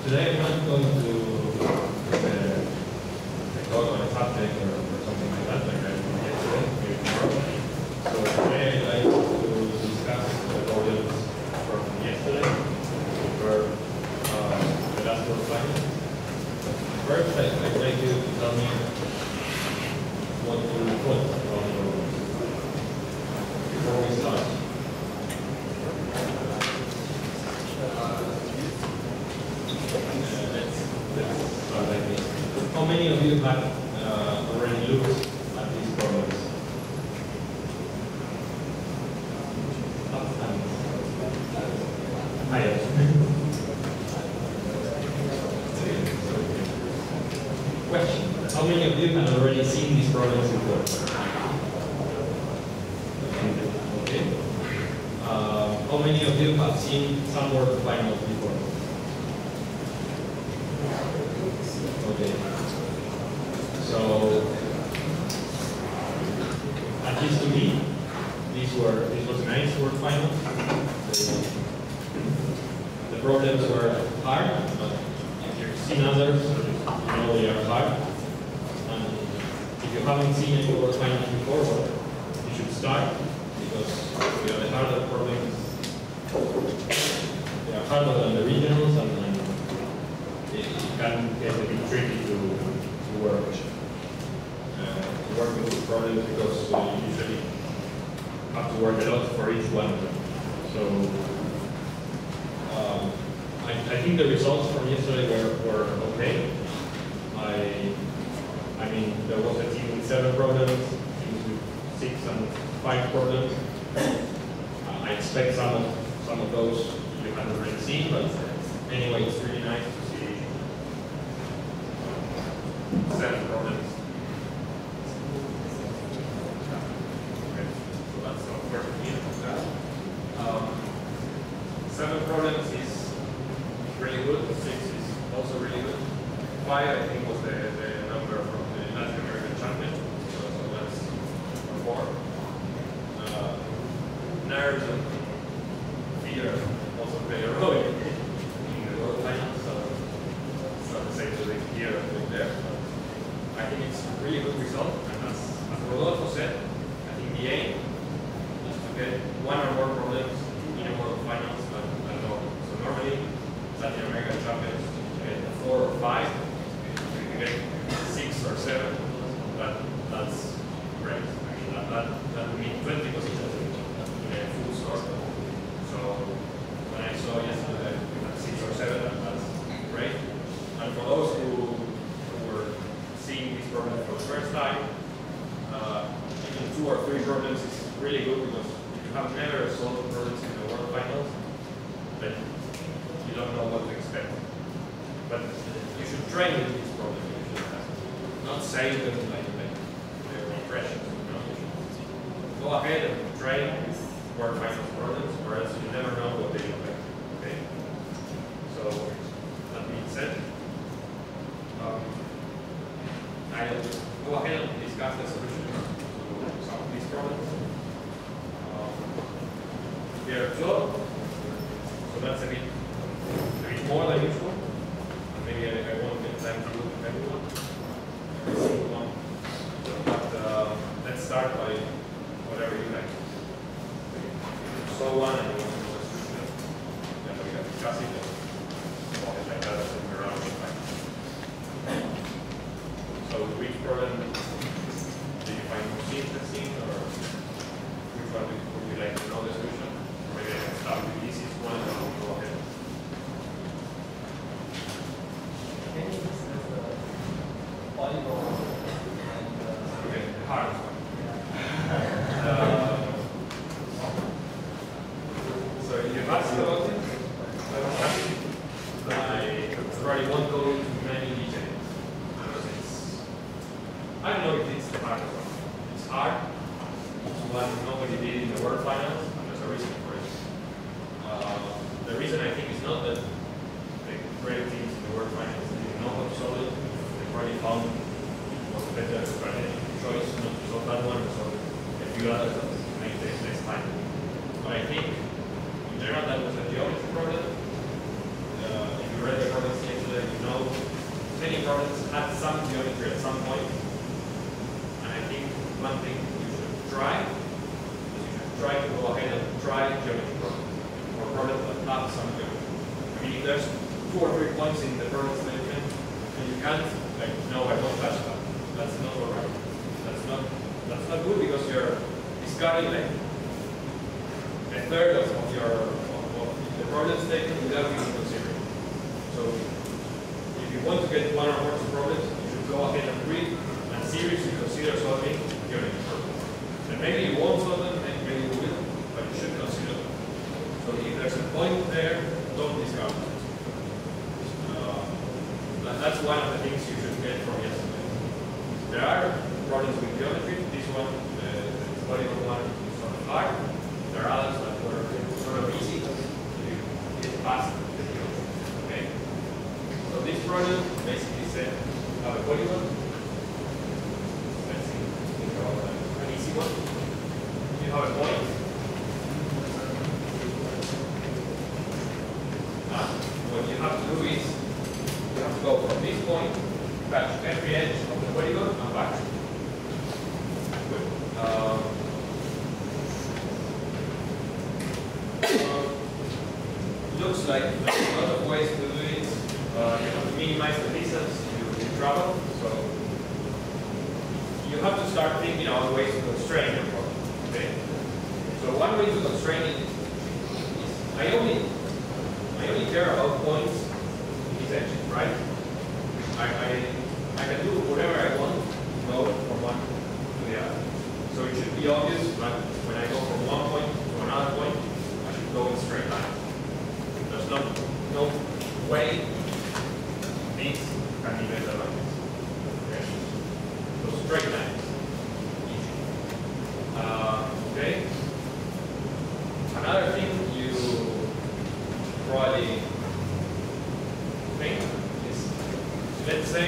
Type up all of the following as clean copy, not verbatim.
Today I'm not going to talk on a subject or something like that, like I did yesterday, maybe tomorrow. So today I'd like to discuss the problems from yesterday for the last 4 slides. First, I'd like you to tell me what you put on the problems before we start. How many of you have already looked at these problems? Question. How many of you have already seen these problems before? Okay. How many of you have seen some work finals before? Okay. So, at least to me, this was nice work final. The problems were hard, but if you've seen others, you know they are hard. And if you haven't seen any work finals before, well, you should start, because the harder problems, they are harder than the regionals, and it can get a bit tricky to work with these problems, because you usually have to work a lot for each one of them. So I think the results from yesterday were okay. I mean, there was a team with 7 problems, teams with 6 and 5 problems. I expect some of those you haven't already seen, but anyway, it's really nice to see 7 problems. Okay, so that's the first unit of that. 7 problems is really good, 6 is also really good. 5, I think, was the number from the Latin American champion, so that's 4. Nerves and fear also play a role in the world finals, so it's not to say that they here and there. I think it's a really good result, and as Rodolfo said, I think the aim is to get 1 or more problems in a world finals than normal. So normally, Latin American champions get 4 or 5, if you get 6 or 7, that's great. I mean, that would mean 20 positions in a full score. So when I saw yesterday that we had 6 or 7, that's great. And for those who were seeing this problem for the first time, even 2 or 3 problems is really good, because if you have never solved problems in the world finals, then you don't know what to expect. But you should train with these problems. You should not say them like they're impressions. You know? You should go ahead and train with world finals problems, or else you never know what they look like. Okay? So that being said, I'll go ahead and discuss the solution to some of these problems. There are 12, so that's a bit more than usual. And maybe I won't get time to look at everyone. Every single one. But let's start by whatever you like. So one, and you want to know the solution, then we can discuss it and walk it like that and move around in time. So which problem do you find most interesting, or which one would you like to know the solution? Or maybe I can start with the easiest one and we'll go ahead. Okay, the hardest one. So you asked about it, I was happy. I probably won't go into many details, because I don't know if it's the hardest one. It's hard. It's one nobody did in the world finals, and there's a reason for it. The reason I think is not that the great teams in the world finals didn't know how to solve it. They probably found it was a better choice not to solve that one, so a few others that make this time. But I think in general that was a geometry problem. If you read the problems problems had some geometry at some point. And I think one thing you should try is you should try to go ahead and try geometry problems, or problems that have some geometry. I mean, if there's 2 or 3 points in the problem solution, and you can't, like, no, I won't touch that. That's not alright. That's not good, because you're discarding like a third of the problem statement without being considered. So if you want to get 1 or more problems, you should go ahead and read and seriously consider solving geometry problems. And maybe you won't solve them, maybe you will, but you should consider them. So if there's a point there, don't discard it. That's one of the things you should get from yesterday. There are problems with geometry. This one, the polygon one, is sort of hard. There are others that were sort of easy. You get past the geometry. Okay. So this problem basically said you have a polygon. Let's see. Think about an easy one. You have a point. What you have to do is you have to go from this point, touch every edge of the polygon, and back. Good. Looks like there's a lot of ways to do it. You have to minimize the distance you travel. So you have to start thinking out ways to constrain your problem. Okay. So one way to constrain it is I only care about points in these edges, right? I can do whatever I want to go from one to the other. So it should be obvious that when I go from one point to another point, I should go in a straight line. There's no way these can be better like this. Okay? So straight lines. Easy. Okay? Another thing you probably think is, let's say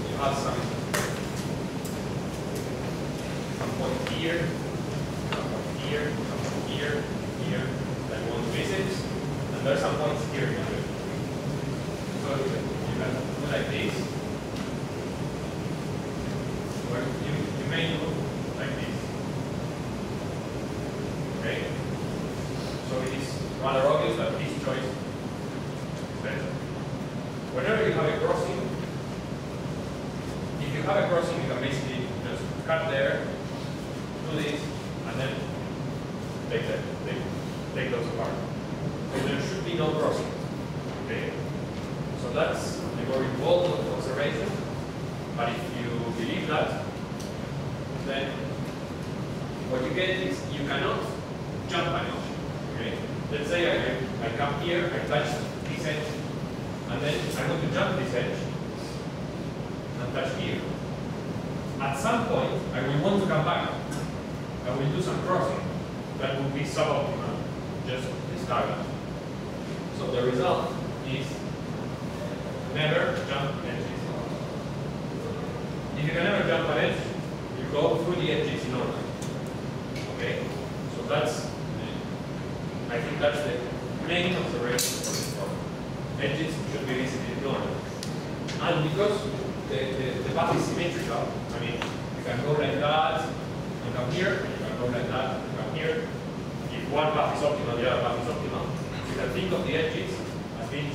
you have some point here, some point here, some point here, here that you want to visit, and there are some points here in between. So you can do like this, or you may do like this. Okay? So it is rather obvious that this choice is better. Whenever you have a crossing, if you have a crossing, you can basically just cut there, do this, and then take those apart. So there should be no crossing. Okay? So that's a more involved observation. But if you believe that, then what you get is you cannot jump an edge. Okay? Let's say I come here, I touch this edge, and then I want to jump this edge and touch here. At some point, I will want to come back. I will do some crossing. That would be suboptimal. Just discard it. So the result is never jump edges. If you can never jump an edge, you go through the edges in order. Okay? So that's, I think that's the main observation for this problem. Edges should be visited in order. And because the path is symmetrical, I mean, you can go like that, and come here, and you can go like that, and come here. If one path is optimal, the other path is optimal. You can think of the edges as being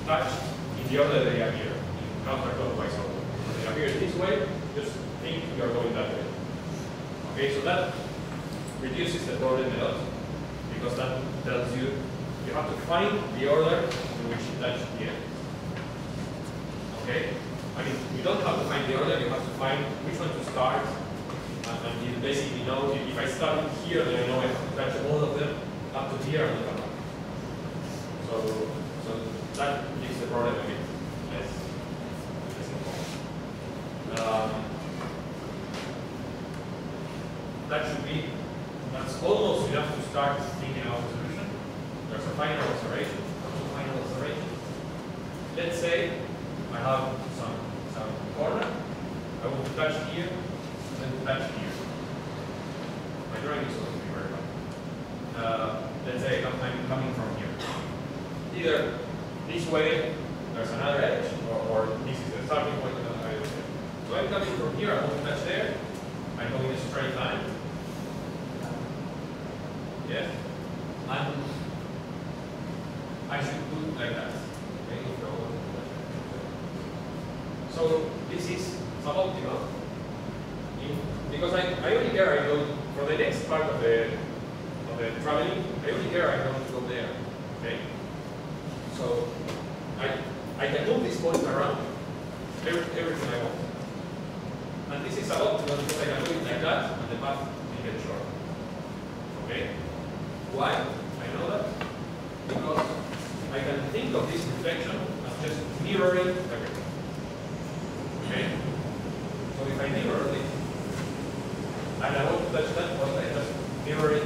touched in the order they appear, in counterclockwise order. If they appear this way, just think you are going that way. Okay, so that reduces the problem a lot, because that tells you you have to find the order in which you touch the end. Okay? I mean, you don't have to find the order, you have to find which one to start, and you basically know if I start here, then I know I have to touch all of them up to here and come back. So that makes the problem a bit less involved. That's almost enough to start thinking about the solution. There's a final observation. Let's say I have some corner. I want to touch here, and then touch here. My drawing is supposed to be very bad. Let's say I'm coming from here. Either this way, there's another edge, or this is the starting point of another edge. So I'm coming from here, I won't touch there. I go in a straight line. Yes. And I should put like that. Okay. So this is suboptimal. Because I only care I go for the next part of the traveling, I only care I don't go there. Okay? So I can move this point around everything I want. And this is suboptimal because I can do it like that and the path will get short. Okay? Why? I know that. Because I can think of this reflection as just mirroring everything. Okay? So if I mirror this, and I want to touch that point, I just mirror it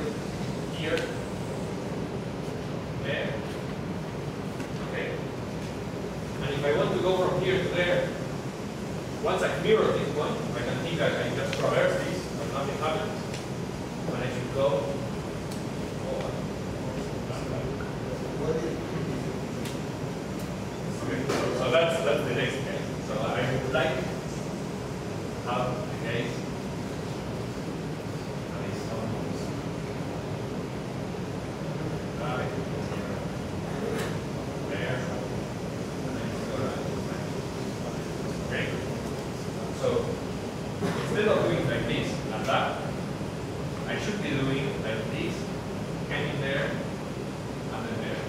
here, there, okay? And if I want to go from here to there, once I mirror this point, I can think I can just traverse this and nothing happens. And I should go forward. Okay, so that's the next case. So I would like to have the case. So instead of doing like this and that, I should be doing like this, hanging there, and then there.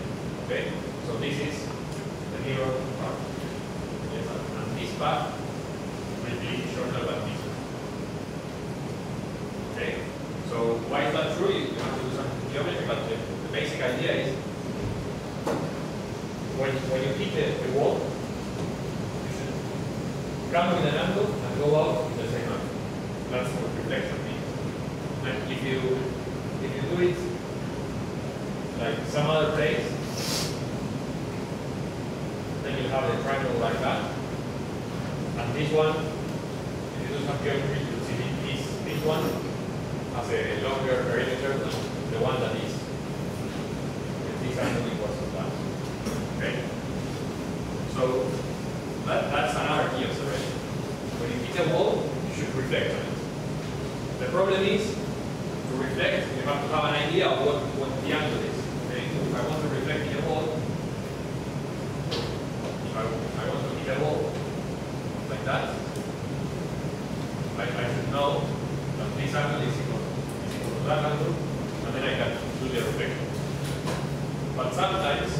Okay? So this is the mirror part. Yes, and this path will be shorter than this one. Okay? So why is that true? You have to do some geometry, but the basic idea is when you hit the wall, come with an angle and go out with the same angle. That's what reflection means. And if you do it like some other place, then you have a triangle like that. And this one, if you do some geometry, you'll see this one has a longer perimeter than the one that is this angle equals to that. Okay? So that's another key observation. When you hit a wall, you should reflect on it. The problem is, to reflect, you have to have an idea of what the angle is. Okay? So if I want to reflect in a wall, if I want to hit a wall like that, I should know that this angle is equal to that angle, and then I can do the reflection. But sometimes,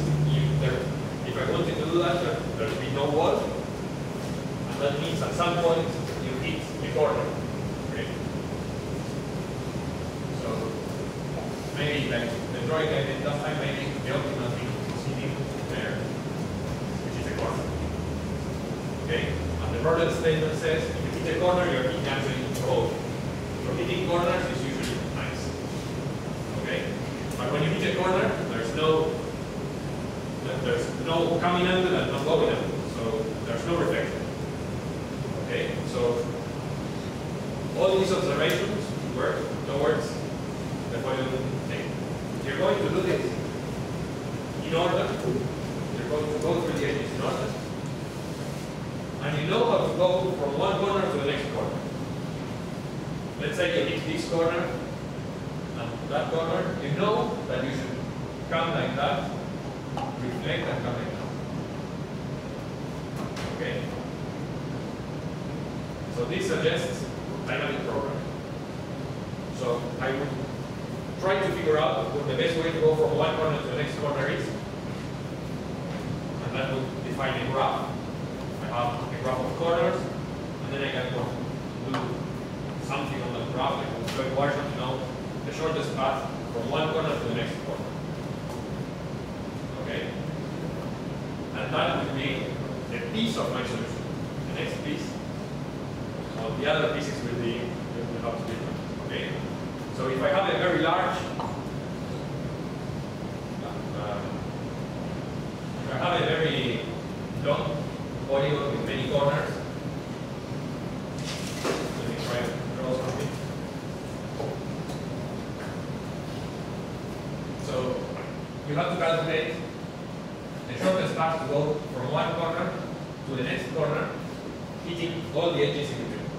if I wanted to do that, there will be no wall. That means at some point you hit the corner. Okay? So maybe like the drawing I did last time, maybe the optimal thing is sitting there, which is a corner. Okay? And the Berlin statement says if you hit a corner, you're hitting actually both. So hitting corners is usually nice. Okay? But when you hit a corner, there's no coming angle and no going angle. So there's no reflection. Okay, so all these observations work towards the following thing. You're going to do this in order. You're going to go through the edges in order. And you know how to go from one corner to the next corner. Let's say you hit this corner and that corner. You know that you should come like that, reflect and come like that. Okay? So this suggests dynamic programming. So I would try to figure out what the best way to go from one corner to the next corner is. And that would define a graph. I have a graph of corners, and then I can do something on the graph that will require to know the shortest path from one corner to the next corner. Okay? And that would be the piece of my solution. The next piece. The other pieces will have to be different. Okay? So if I have a very large, if I have a very long polygon with many corners, let me try to draw something. So you have to calculate the shortest path to go from one corner to the next corner, hitting all the edges in between.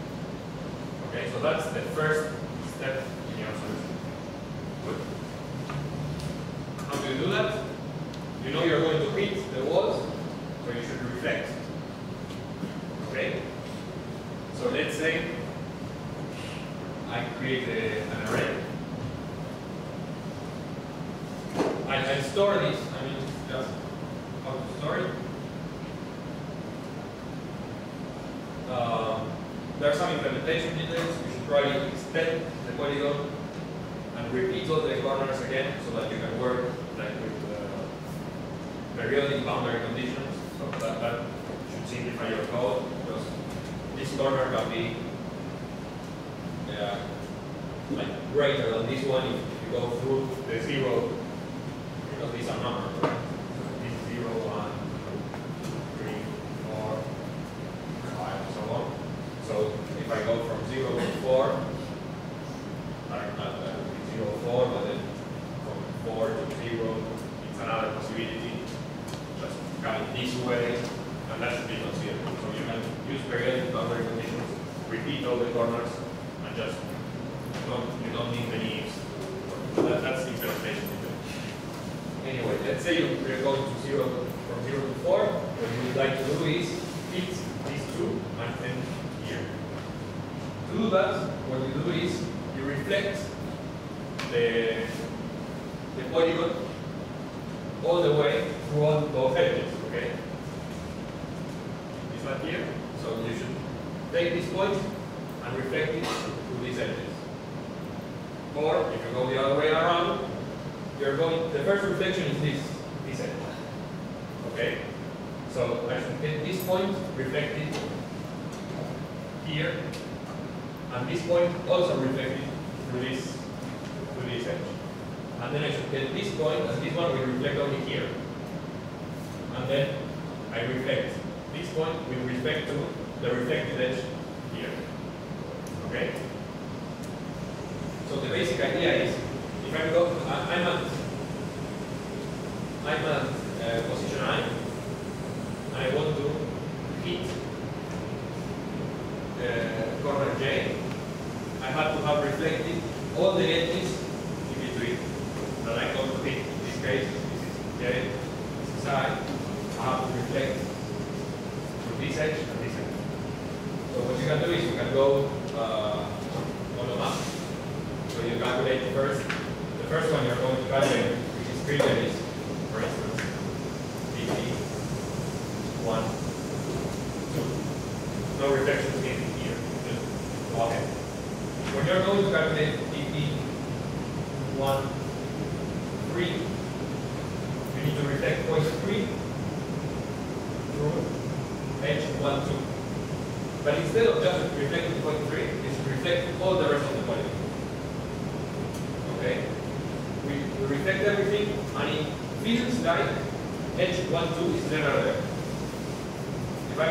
Okay, so that's the first step in your solution. Good. How do you do that? You know you're going to hit the walls, so you should reflect. Okay? So let's say I create an array. I store this, I mean, just how to store it. There are some implementation details. You should probably extend the polygon and repeat all the corners again so that you can work like with periodic boundary conditions. So that should simplify your code, because this corner can be like greater than this one if you go through the zero, because these are numbers, right? So this is 0, 1, 2, 3, 4, 5, and so on. So if I go from 0 to 4, not 0 to 4, but then from 4 to 0, it's another possibility. Just come this way, and that should be considered. So you can use periodic boundary conditions, repeat all the corners, and just you don't need the leaves. That's the implementation. Anyway, let's say you're going to from 0 to 4. What you would like to do is hit these two and then here. To do that, what you do is you reflect the polygon all the way through all both edges, okay? Is that here? So you should take this point and reflect it through these edges. Or if you go the other way around, you're going, the first reflection is this edge. Okay? So I should get this point reflected here, and this point also reflected through this edge. And then I should get this point, and this one will reflect only here. And then I reflect this point with respect to the reflected edge here. Okay? So the basic idea is, if I go, I'm at position I, and I want to hit corner J, I have to have reflected all the edges in between that I'm going to hit. In this case, this is J, this is I have to reflect through this edge and this edge. So what you can do is you can go on a map. So you calculate first. The first one you're going to calculate, which is 3 edges, for instance, BP 1, 2. No reflections in here. Just okay. When you're going to calculate BP 1, 3, you need to reflect point 3 through edge 1, 2. But instead of just reflecting point 3, you should reflect all the rest of the polygon. Okay? We reflect everything, and it feels like edge 1, 2 is never there. If I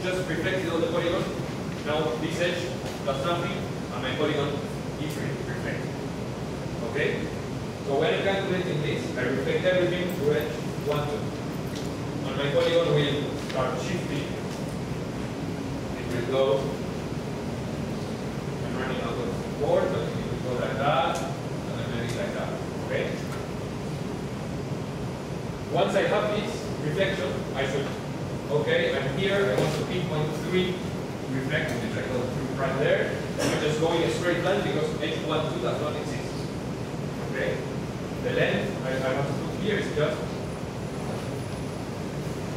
just reflected all the polygon, now this edge does nothing, and my polygon is reflected. Okay? So when I'm calculating this, I reflect everything to edge 1, 2. And my polygon will start shifting. It will go, I'm running out of board, but it will go like that. Like that, okay? Once I have this reflection, I should, okay, I'm here, I want to hit point 3, reflect, which I go through right there, and I'm just going a straight line because H1, 2 does not exist. Okay? The length I have to put here is just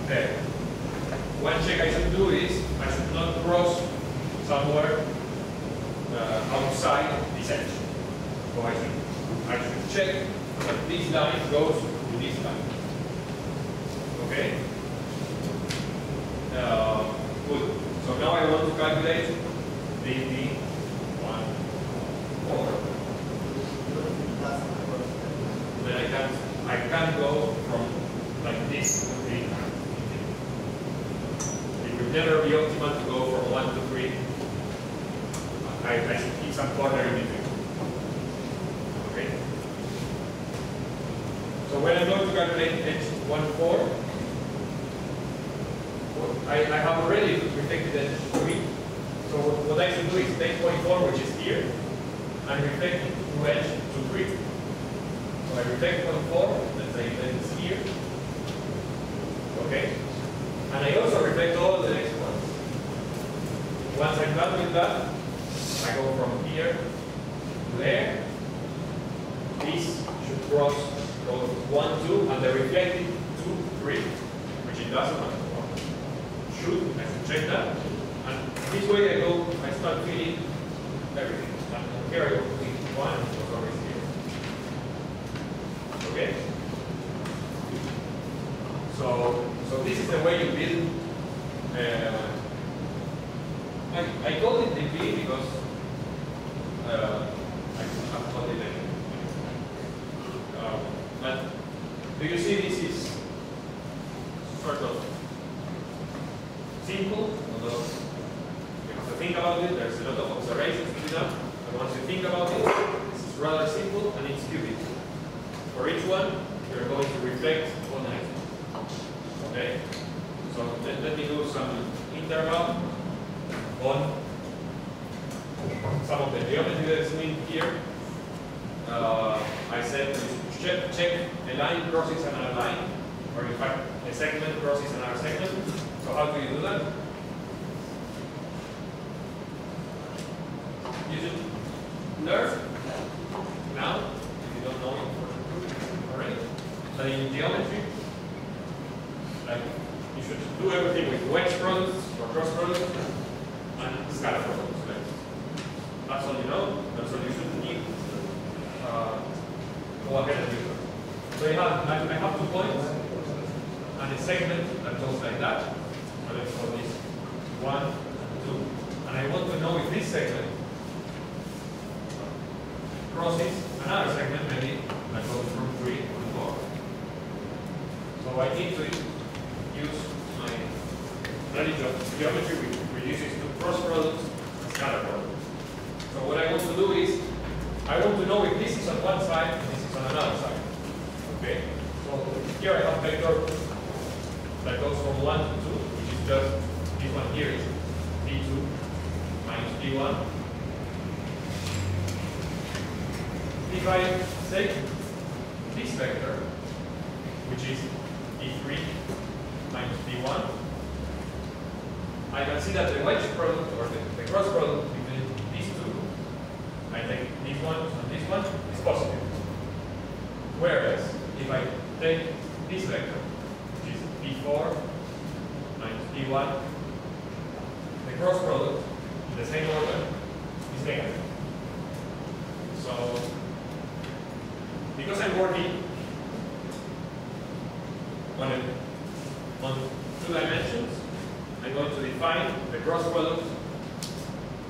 there. One check I should do is, I should not cross somewhere outside this edge. So I should check that this line goes to this line. Okay? Good. So now I want to calculate the 1, 4. Then I can go from like this to 3. It will never be optimal to go from 1 to 3. I should keep some corner in between. Okay? So when I'm going to calculate edge 1, 4. I have already reflected it 3. So what I should do is take point 4, which is here, and reflect it to edge to 3. So I reflect point 4, let's say that it's here. Okay? And I also reflect all the next ones. Once I'm done with that, I go from here to there. This should cross 1, 2, and the reflected 2, 3, which it doesn't want to go. I should check that. And this way I start filling everything. And here I go to 1 and goes over here. Okay? So this is the way you build. I call it DP because I have called it anyway. But do you see this is sort of simple, although you have to think about it. There's a lot of observations to be done. And once you think about it, this is rather simple and it's cubic. For each one, you're going to reflect one item. Okay? So let me do some interval on some of the geometry that's in here. I said check a line crosses another line, or in fact a segment crosses another segment. So how do you do that? You should learn now, if you don't know it already, that in geometry, like you should do everything with wedge products or cross products and scalar products. Right? That's all you know. That's all you should need. Go ahead and do that. So I have 2 points and a segment that goes like that. So let's call this 1 and 2. And I want to know if this segment crosses another segment, maybe that goes from 3 to 4. So I need to use my knowledge of geometry, which reduces to cross products and scalar products. So what I want to do is, I want to know if this is on one side and this is on another side. Okay? So here I have vector that goes from 1 to 2, which is just this one here is p2 minus p1. If I take this vector, which is p3 minus p1, I can see that the wedge product, or the cross product between these two, I take this one and this one, is positive. Whereas, if I take this vector, which is p4 minus p1, the cross product in the same order is negative. So, because I'm working on 2 dimensions, I'm going to define the cross product.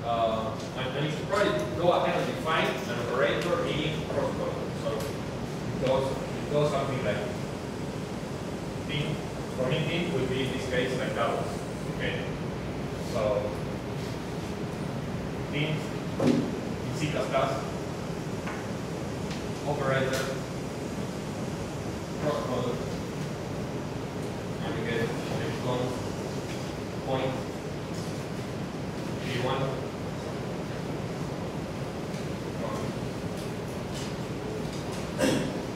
And you should probably go ahead and define an operator in cross product. So it goes something like thin. For me, thin would be in this case like doubles. Okay. So thin in C++, operator, cross product, and we get it becomes point P1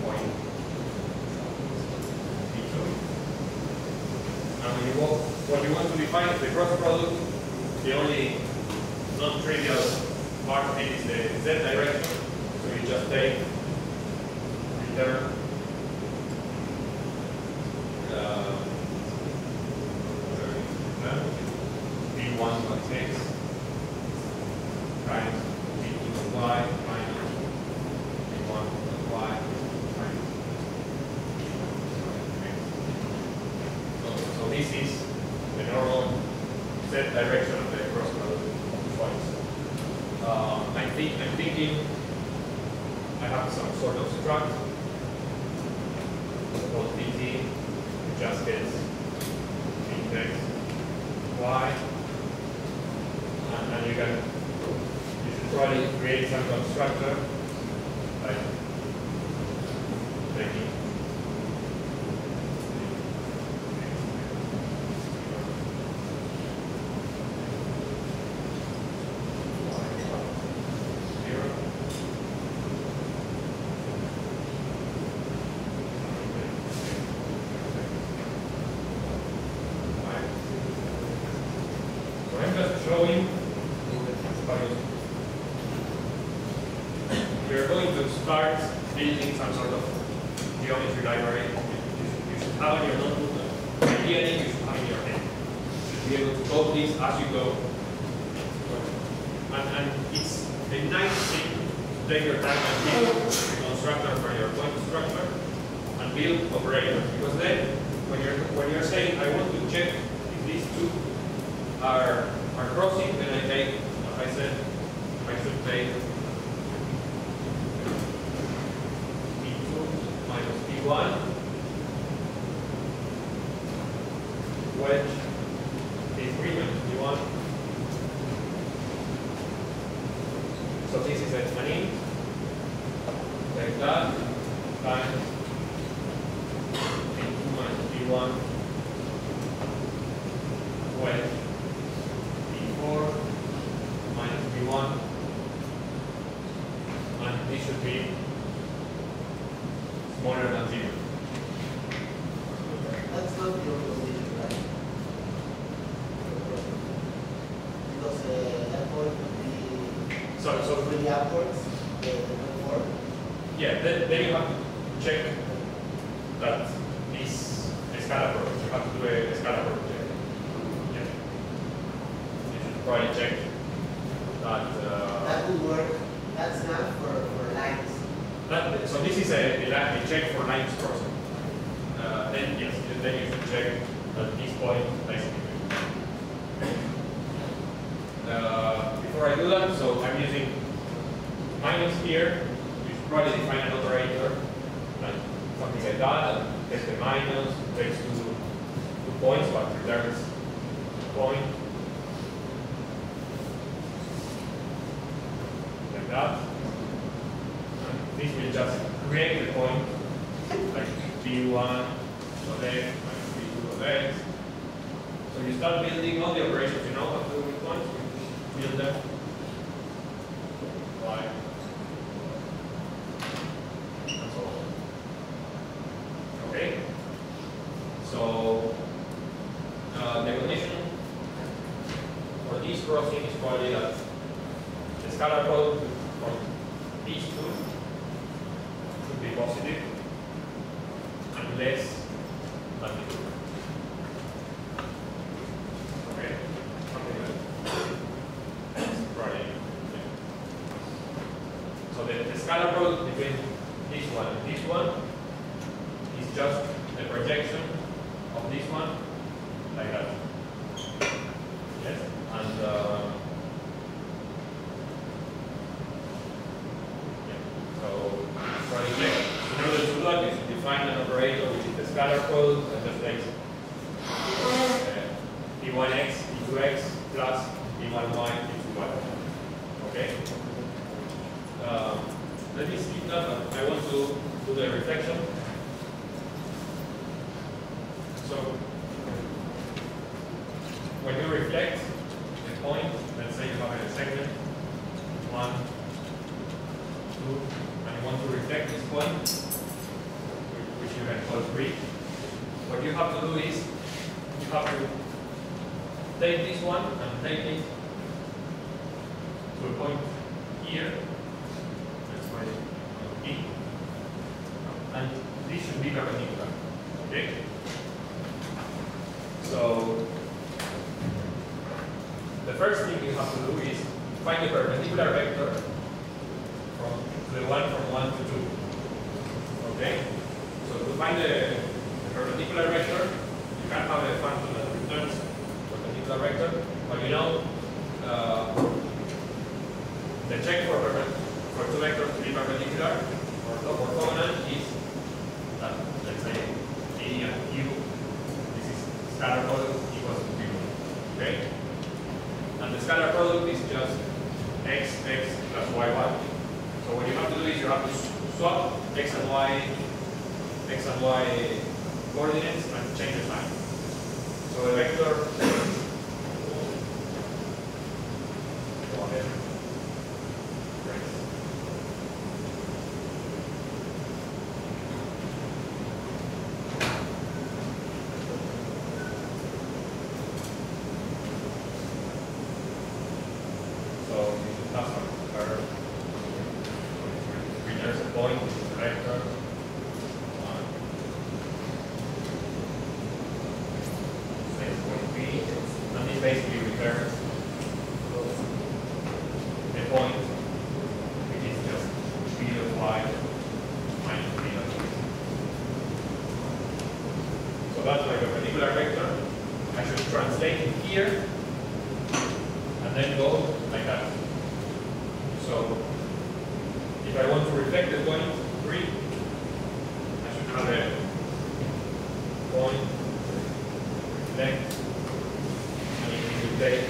point P2. And what you want to define is the cross product. The only non-trivial part of it is the Z direction. So you just take return P1 plus x times P2 plus y minus P1 plus y minus x. So this is the normal Z direction of the cross product points. I'm thinking I have some sort of struct called PT, which just gets index y, and you should probably create some constructor like taking So I'm just showing. We're going to start building some sort of geometry library. You should have in your notebook. Ideally, you should have in your head. You should be able to code this as you go. And it's a nice thing to take your time and build the constructor for your point structure and build operators. Because then, when you're saying, I want to check if these two are crossing, then I take, as I said, I should take P2 minus P1 wedge P3 minus P1. So this is an int like that times P2 minus P1 wedge P4 minus P1, and this should be smaller than 0. That's not your position, right? Because that point would be So really upwards, the before. yeah, then you have to check that this Escala product. You have to do a Escala product check. Yeah. You should probably check that. That will work. That's not for lines. So this is a check for lines crossing. Then yes, then you should check at this point basically. Before I do that, so I'm using minus here. You should probably define an operator, like something like that, and takes the minus, takes two points, but returns a point. Like that. And this will just create the point, like P1 of x minus P2 of x. So you start building all the operations you know what to do with points. Build them. Y. And so on. Okay. So the condition for this crossing is probably that the scalar product from these two should be positive and less than the two. Okay. Something like that. Right. Yeah. So the scalar product between this one and this one is just the projection of this one, like that. Yes, and yeah. So in order to do that, you should define an operator which is the scalar product and just takes P1x, P2x plus P1y, P2y. Okay? Let me skip that. I want to do the reflection. So, when you reflect the point, let's say you have a segment, 1, 2, and you want to reflect this point, which you can call 3, what you have to do is, you have to take this one and take it to a point here. That's my E. And this should be perpendicular. Okay? So the first thing you have to do is find the perpendicular vector from the one from 1 to 2. Okay? So to find the perpendicular vector, you can have a function that returns perpendicular vector, but you know the check for two vectors to be perpendicular or orthogonal is that, let's say, A and Q, this is scalar product equals to 0. Okay? And the scalar product is just x plus y1. So what you have to do is you have to swap x and y coordinates and change the sign. So the vector go ahead. basically returns a point which is just b of y minus b of x. So that's like a particular vector. I should translate it here and then go like that. So if I want to reflect the point 3, I should have a point reflect, and if you take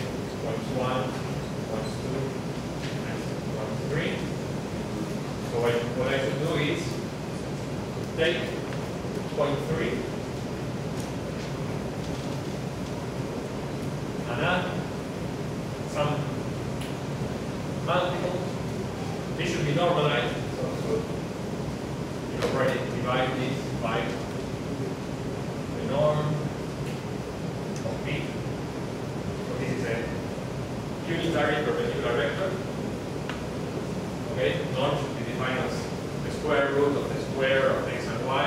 points 1, points 2, and points 3. So what I should do is take point 3 and add some multiples. This should be normalized, so you already divide this by the norm of b. So this is a unitary perpendicular vector. Okay, norm should be defined as the square root of the square of x and y,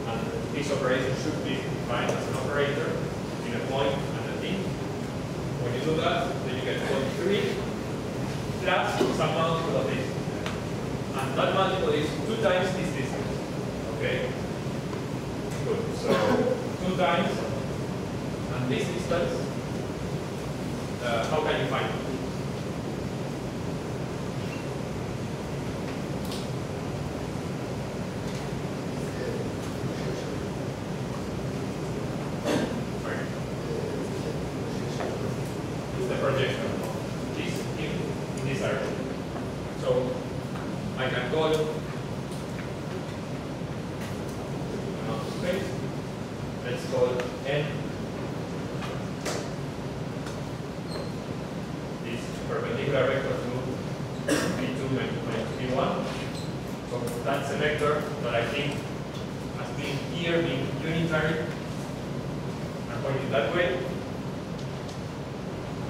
and this operation should be defined as an operator between a point and a thing. When you do that, then you get point 3 plus some multiple of this. And that multiple is 2 times this distance. Okay? Good. So 2 times and this distance, how can you find it? Sorry. It's the projection of this in this direction. So I can call amount of space. Let's call n this perpendicular vector to b2 minus b1. So that's a vector that I think as being here, being unitary, and pointing that way.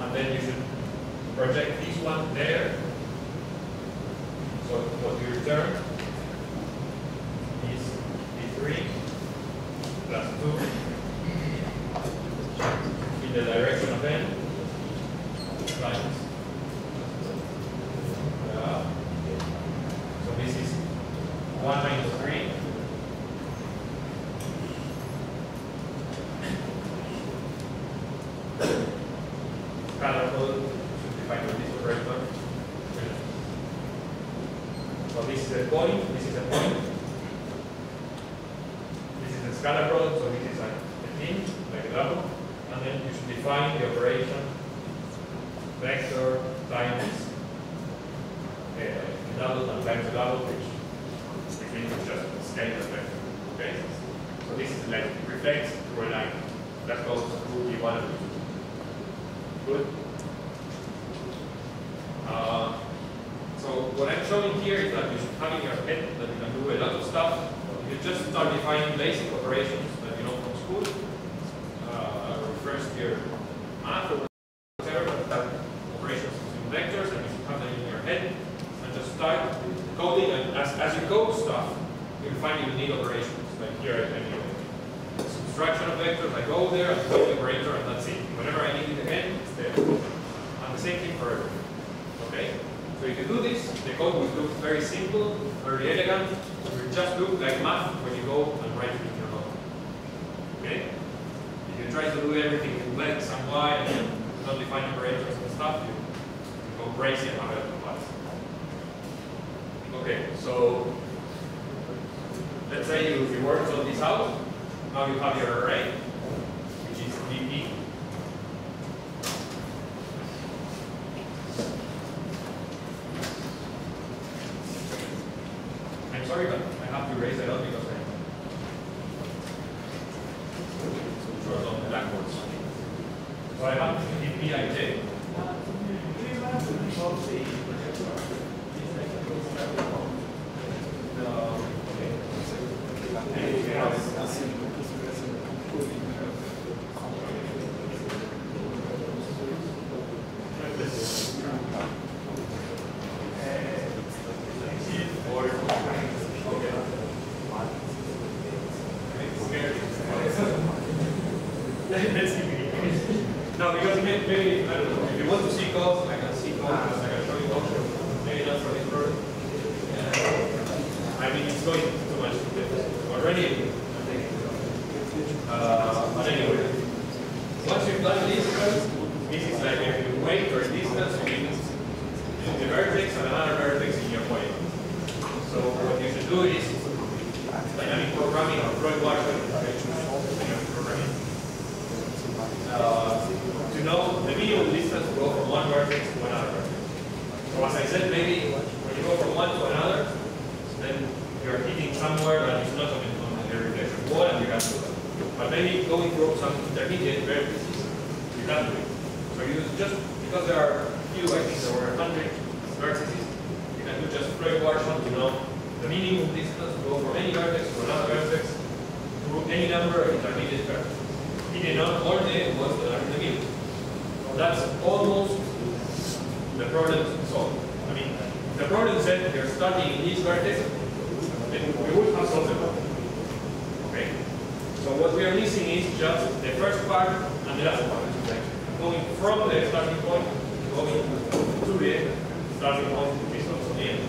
And then you should project this one there. So what you return is b3 plus 2 in the direction of n times. So this is 1 minus 3 scalar code should define with this operator. So this is a point, this is a point. This is a scalar product, so this is like a thing, like a double. And then you should define the operation vector times double and times a double, which means it's just a scalar vector. Okay? So this is like reflects through a line that goes through B1 and B2. Good? So what I'm showing here is that you should have in your head that you can do a lot of stuff. You just start defining basic operations that you know from school, or first year math or whatever, that operations using vectors, and you should have them in your head, and just start coding. And as you code stuff, you'll find you need operations. Like here, I need subtraction of vectors. I go there, I code the operator, and that's it. Whenever I need it again, it's there. And the same thing for everything. Okay? So if you do this, the code will look very simple, very elegant. It will just look like math when you go and write it in your notebook. Okay? If you try to do everything with x and y and not define operators and stuff, you go crazy and have a class. Okay, so let's say you work all this out. Now you have your array, which is BP. I'm sorry, but I have to erase a lot because I wrote on the blackboards. So I have BPIJ. Let's keep it. No, because maybe, I don't know, if you want to see codes, I can see codes, I can show you codes, maybe not for this project. I mean, it's going too much already. But anyway, once you've done this is like if you wait for a distance, you need the vertex and another vertex in your point. So what you should do is dynamic programming or Freud Washer programming. To know the minimum distance to go from one vertex to another vertex. So as I said, maybe when you go from one to another, then you're hitting somewhere that is not on the reflection wall and you can do that. But maybe going through some intermediate vertices, you can do it. So you just, because there are few, I think there were 100 vertices, you can do just Freud Washer to know the minimum distance to go from any vertex to another vertex through any number of intermediate vertices. Hitting out all the ones that are in the middle. That's almost the problem solved. I mean, the problem said you're starting in each vertex, then we would have solved the problem. Okay? So what we are missing is just the first part and the last part. Going from the starting point, going to the starting point, which is also the end.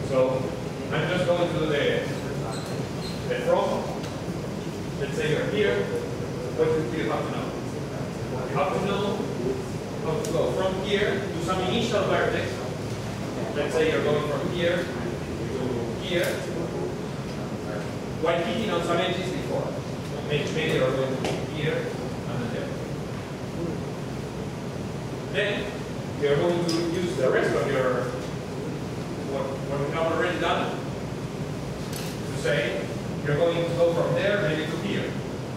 So I'm just going to do the from. Let's say you're here. What do you have to know? You have to know how to go from here to some initial vertex. Let's say you're going from here to here, while hitting on some edges before. Maybe you're going to hit here and then there. Then you're going to use the rest of your what we have already done to say you're going to go from there maybe to here.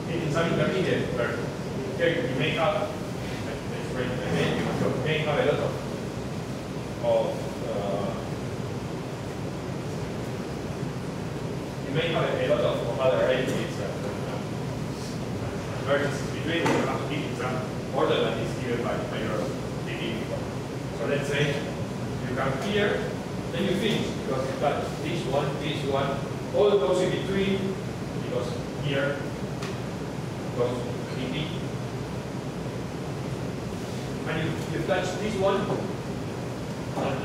In some intermediate vertex. Here you may have, you may have a lot of you may have a lot of other entities vertices between. You have to keep in some order that is given by your DB. So let's say you come here, then you finish because you touch this one, all those in between, because here goes DB. And you touch this one, and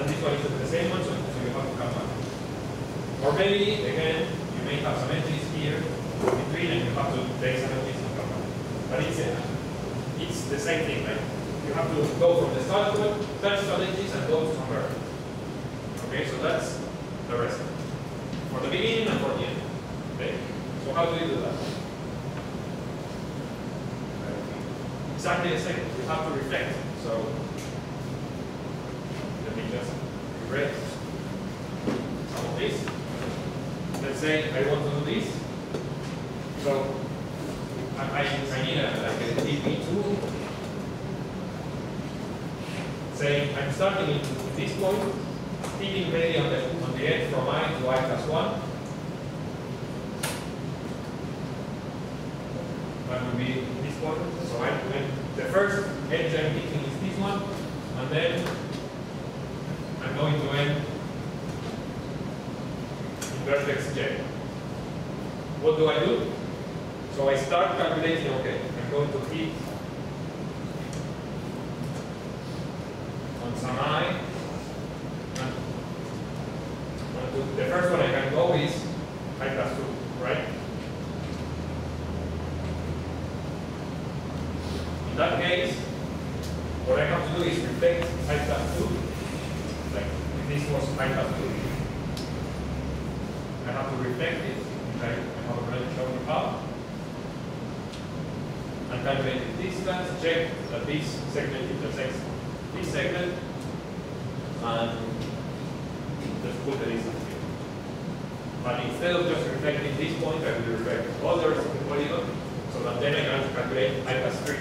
this one is the same one, so you have to come back. Or maybe, again, you may have some edges here in between, and you have to take some edges and come back. But it's the same thing, right? You have to go from the start point, touch some edges, and go to somewhere. Okay, so that's the rest. For the beginning and for the end. Okay? So how do you do that? Exactly the same. You have to reflect. So let me just erase some of this. Let's say I want to do this. So I need like a DB2. Say I'm starting in this point, hitting maybe on the edge from I to I+1. That would be this point. So the first edge I'm hitting is this one, and then I'm going to end in vertex J. What do I do? So I start calculating, okay, I'm going to hit on some I, and the first one I can go is I+2, right? In that case, what I have to do is reflect I+2, like if this was I+2. I have to reflect it, which I have already shown you how. And calculate the distance, check that this segment intersects this segment, and just put the distance here. But instead of just reflecting this point, I will reflect all the rest of the polygon, so that then I can calculate I+3.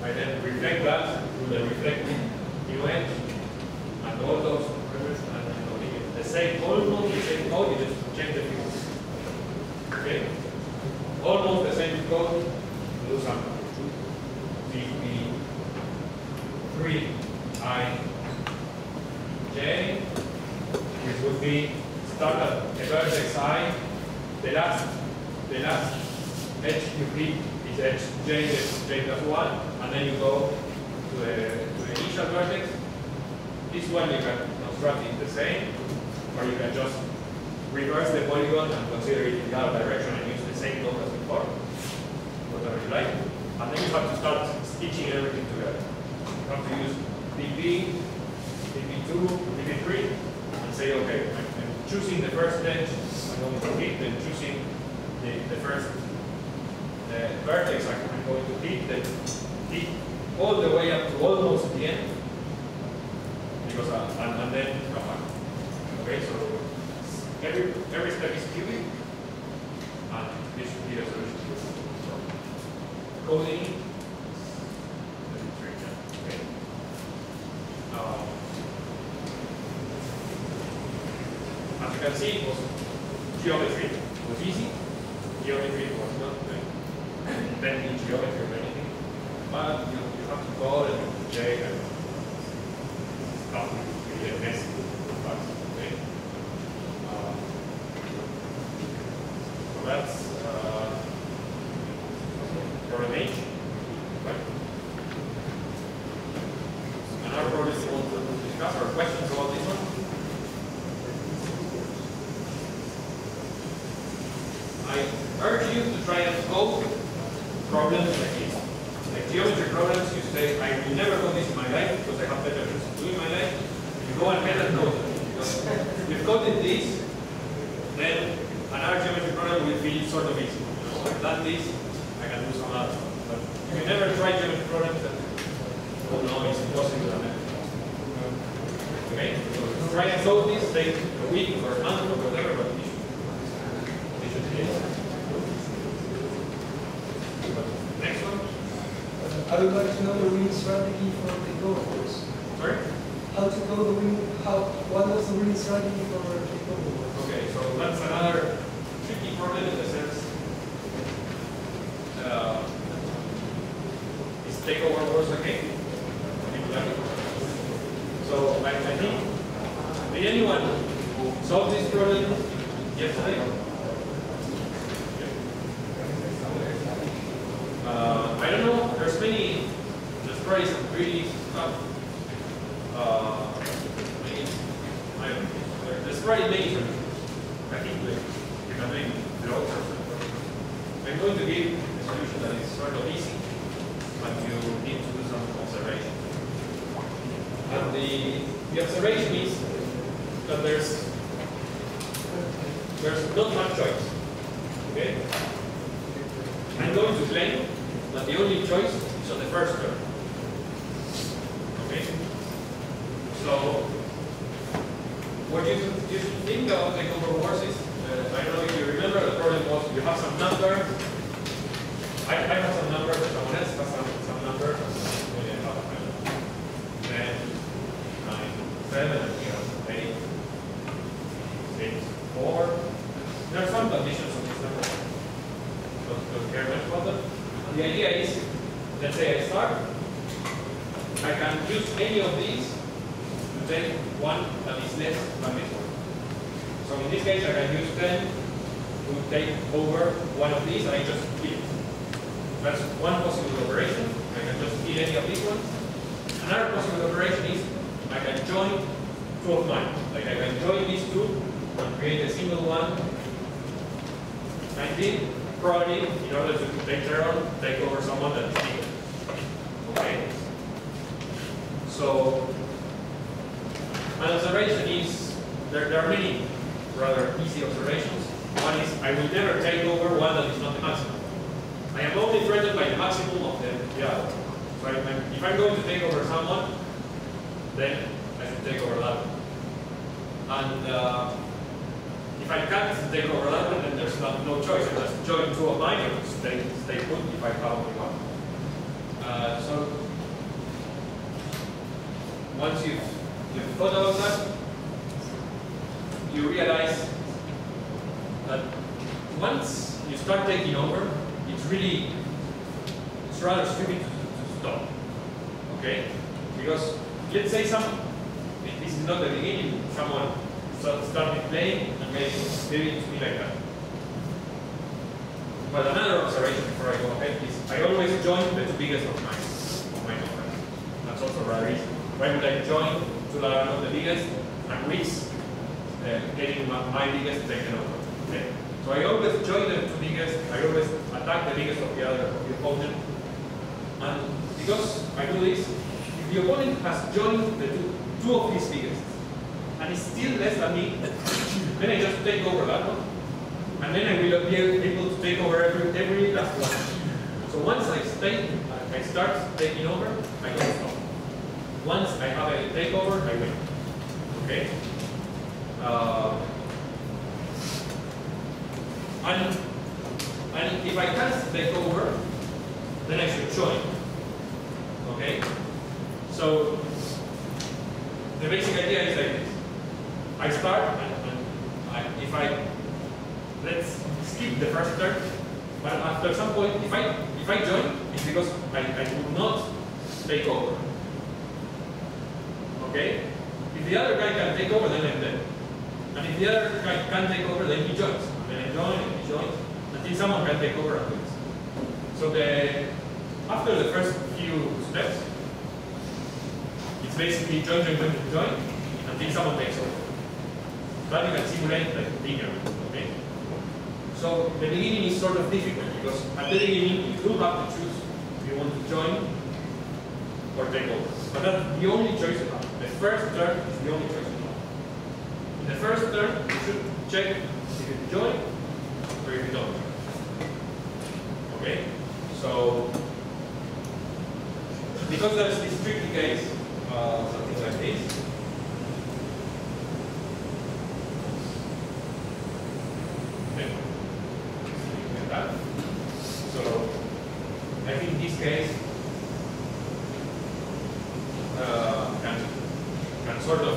I then reflect that through the reflecting new edge, and all those and the same, almost the same code, you just check the figures. Okay? Almost the same code, do some DB3 IJ, which would be start at the vertex I, the last edge you hit is this edge j is j plus 1, and then you go to the initial vertex. This one you can construct it the same, or you can just reverse the polygon and consider it in the other direction and use the same code as before, whatever you like. And then you have to start stitching everything together. You have to use dp, dp2, dp3, and say, okay, I'm choosing the first edge, I'm going to hit, then choosing the first vertex, I'm going to hit, then hit all the way up to almost the end, because and then come back. Okay, so every step is cubic, and this should be the solution. Coding. Okay. As you can see, it was geometry. It was easy. Geometry was not bending geometry or anything, but you have to code and check and stuff really messy. Okay. So that's problem H, right? Another problem you want to discuss or questions about this one? I urge you to try and solve problems like this. Like geometry problems, you say, I will never code this in my life because I have better things to do in my life. You go ahead and code it. If you've coded this, then another geometry problem will feel sort of easy. You know, I've done this, I can do some other stuff. But if you never try geometry problems, then oh no, it's impossible. Okay? So try and solve this, take a week or a month or whatever, but it should be easy. Next one. I would like to know the winning strategy for takeovers. Sorry? How to go the win? What was the winning strategy for takeovers? Okay, so that's another tricky problem in the sense is takeover worse okay? So I think, did anyone solve this problem yesterday? I don't know, there's probably some really stuff. There's probably many solutions. I think you can make lots of them. I'm going to give a solution that is sort of easy, but you need to do some observation. And the observation is that there's not much choice. Okay? I'm going to claim that the only choice is on the first term. Okay? So, what you think about takeover wars is, I don't know if you remember, the problem was you have some number. I have some number, someone else has some number. 10, 9, 7, and we have 8, 6, 4. There are some conditions of this number. Don't care much about them. And the idea is, let's say I start, I can use any of these to take one that is less than this one. So in this case, I can use 10 to take over one of these, and I just keep it. That's one possible operation. I can just keep any of these ones. Another possible operation is I can join two of mine. Like I can join these two and create a single one. 19, probably in order to take over someone that's bigger. Okay. So an observation is there are many rather easy observations. One is I will never take over one that is not the maximum. I am only threatened by the maximum of the other. So if I'm going to take over someone, then I should take over that one. And if I can't take over that one, then there's no choice. I just join two of mine and stay put if I have only one. So once you've thought about that, you realize that once you start taking over, it's rather stupid to stop. Okay? Because let's say this is not the beginning, someone started playing and gave it to me like that. But another observation before I go ahead is I join the two biggest of my numbers. That's also rather easy. Why would I join to the biggest and risk getting my biggest taken over? Okay. So I always join the two biggest. I always attack the biggest of the opponent. And because I do this, if the opponent has joined the two of his biggest, and it's still less than me, then I just take over that one, and then I will be able to take over every last one. So once I start taking over, I don't stop. Once I have a takeover, I win. Okay. And if I can't take over, then I should join. Okay? So the basic idea is like this. I start and if let's skip the first turn, but after some point, if I join, it's because I do not take over. Okay? If the other guy can take over, then I'm dead. And if the other guy can take over, then he joins. And then I join and he joins until someone can take over and wins. So after the first few steps, it's basically join until someone takes over. That you can simulate like linearly. Okay? So the beginning is sort of difficult because at the beginning you do have to choose if you want to join or take over. But that's the only choice you have. The first turn is the only choice you have. In the first turn, you should check if you join or if you don't. Okay? So, because there's this tricky case, something like this. Okay. Like that. So, I think this case can sort of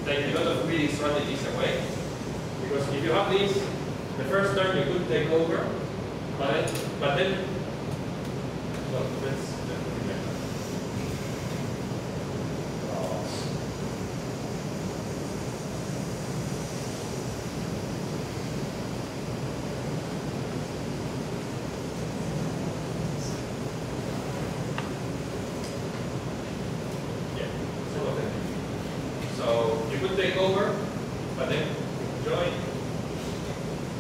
take a lot of greedy strategies away. Because if you have this, the first turn you could take over, but then well, let's put it like that. So you could take over, but then join.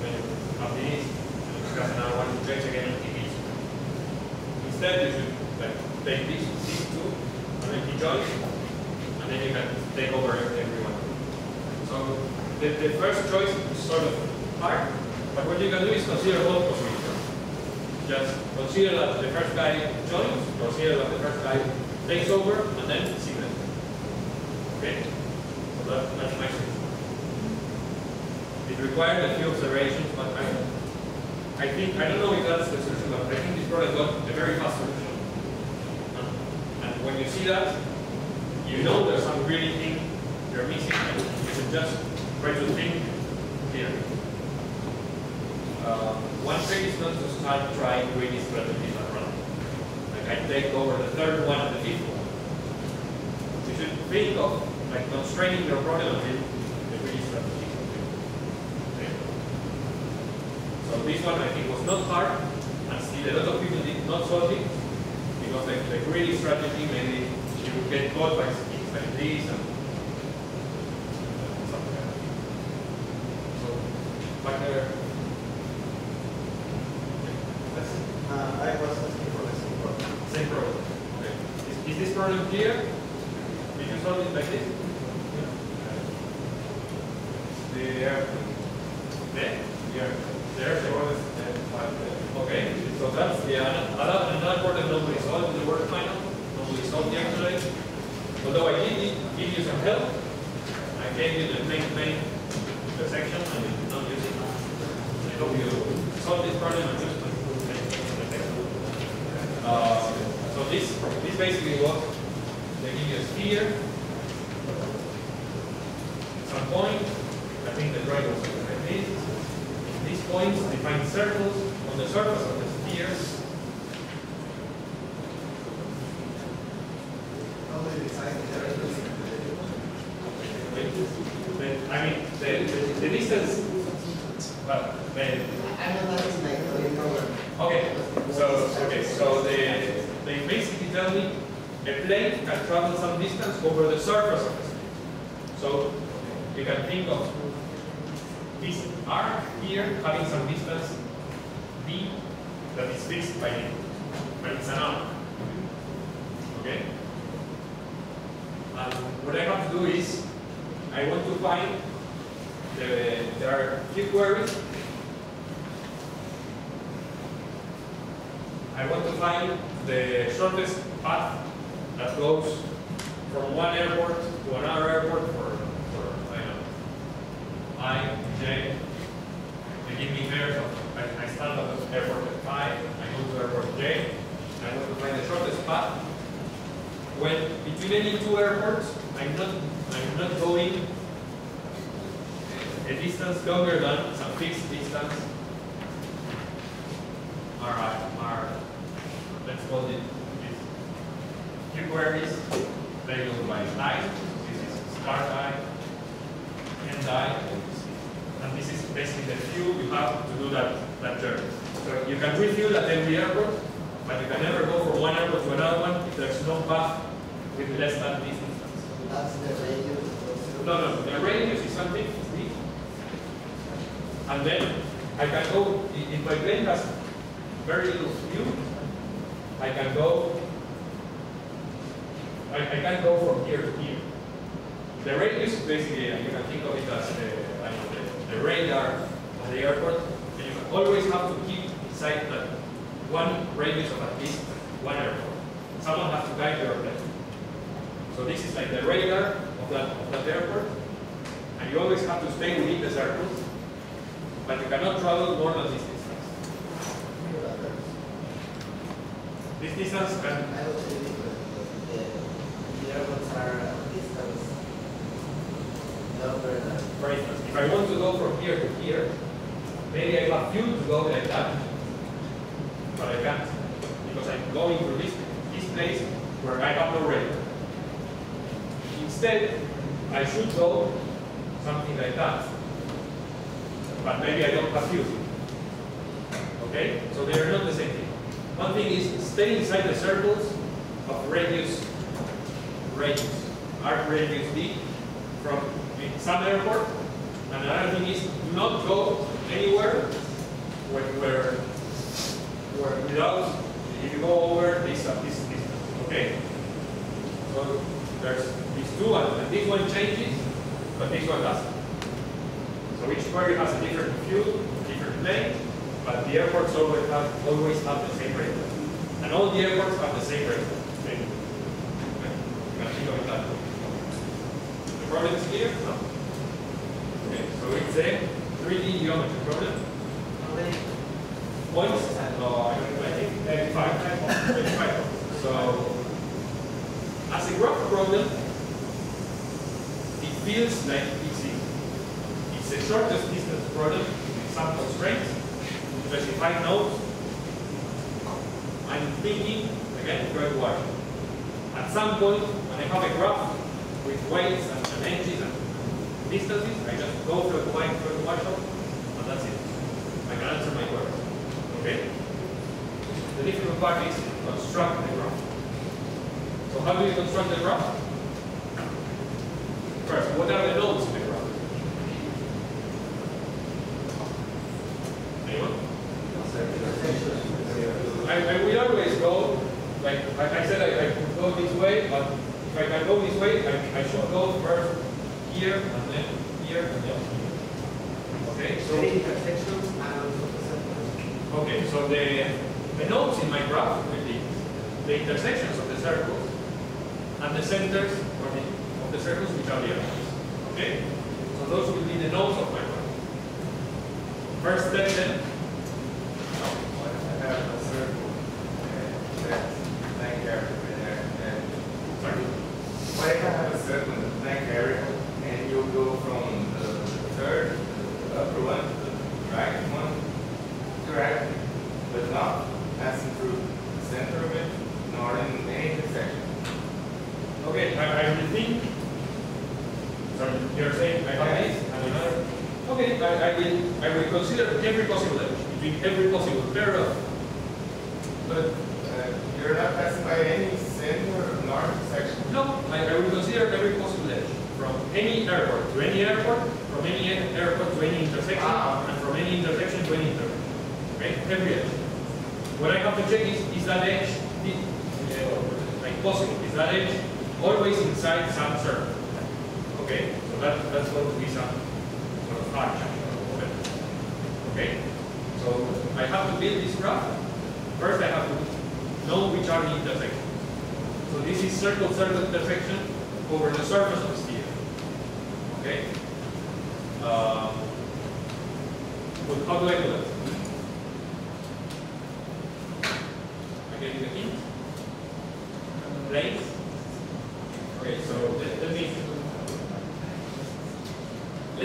Then you have these, and you now want to change again and keep each. Instead, you should take these two, and then he joins, and then you can take over everyone. So the first choice is sort of hard, but what you can do is consider both possibilities. Just consider that the first guy joins, consider that the first guy takes over, and then see them. Okay? That's my solution. It required a few observations, but I think, I don't know if that's the solution, but I think this product got a very fast solution. And when you see that, you know there's some really thing you're missing, and you should just try to think clearly. One trick is not to start trying greedy strategies at random. Like I take over the third one and the fifth one. You should think of like constraining your problem until the greedy strategy. Okay. So this one I think was not hard, and still a lot of people did not solve it because the greedy strategy maybe you would get caught by things like this and something like that. So back there. I was asking for the same problem. Same problem. Okay. Is this problem clear? Did you solve it like this? There. Okay, so that's another problem nobody solved in the work final. Nobody solved yesterday. Although I did give you some help. I gave you the main section and you did not use it. I hope you solve this problem and just put the text. So this basically was they give you a sphere. At some point, I think the drawing was like this. These points define circles on the surface of the sphere. I mean, the distance. Well, I know that is like going over. okay. a plane can travel some distance over the surface of the screen. So you can think of this arc here having some distance d that is fixed by it, but it's an arc. Okay? And what I have to do is, I want to find, there are few queries. I want to find the shortest path that goes from one airport to another airport for I don't know, I, J. They give me pairs of, I start at the airport at 5, I go to airport J, and I want to find the shortest path. When between any two airports, I'm not going a distance longer than some fixed distance. Let's call it this. Few queries labeled by I. This is start I, end I, and this is basically the fuel you have to do that journey. So you can refuel at every airport, but you can never go from one airport to another one if there's no path with less than this distance. That's the radius. No, the radius is something, D. And then I can go, if my plane has very little fuel, I can go from here to here. The radius is basically, you can think of it as the radar of the airport, and you always have to keep inside that one radius of at least one airport. Someone has to guide your plane. So this is like the radar of that airport, and you always have to stay within the circles, but you cannot travel more than this distance. This distance can... I would say different. The airports are distance longer than... For instance, if I want to go from here to here, maybe I have fuel to go like that, but I can't, because I'm going through this place where I have no radar. Instead, I should go something like that, but maybe I don't have fuel. Okay? So they are not the same thing. One thing is stay inside the circles of radius, arc radius D from some airport, and another thing is do not go anywhere where without, if you go over this distance. Okay? So there's these two, and this one changes, but this one doesn't. So each query has a different fuel, different plane, but the airports always have the same rate. And all the airports have the same rate. Okay? You can think of it that way. The problem is clear? No? Okay, so it's a 3D geometry problem. How many Points? I think 5. So, as a graph problem, it feels like it's easy. It's the shortest distance problem with some constraints, specified nodes. I'm thinking, again, try to watch. At some point, when I have a graph with weights and edges and distances, I just go through the point, through the washout, and that's it. I can answer my query. Okay? The difficult part is construct the graph. So how do you construct the graph? First, what are the nodes in the graph? Anyone? I will always go, like I said, I could go this way, but if I can go this way, I should go first here, and then here, and then here. Okay, so intersections and also the centers. okay, so the nodes in my graph will be the intersections of the circles and the centers of the circles, which are the elements. Okay, so those will be the nodes of my graph. First step then. I have a circle that's blank area there. Sorry. What if I have a circle in the blank area and you go from the third, the upper one, to the right one, directly, but not passing through the center of it, nor in any intersection? Okay, I will think. Sorry, you're saying I have this and another. Okay, I will consider every possible edge between every possible pair of. But you're not passing by any center nor any airport to any airport, from any airport to any intersection, and from any intersection to any intersection. Okay, every edge. What I have to check is that edge, like possible, is that edge always inside some circle? Okay, so that's going to be some sort of arch. Okay, so I have to build this graph. First, I have to know which are the intersections. So this is circle-circle intersection over the surface of the sphere. Okay. But how do I do that? I give you a hint. Planes. Okay, so let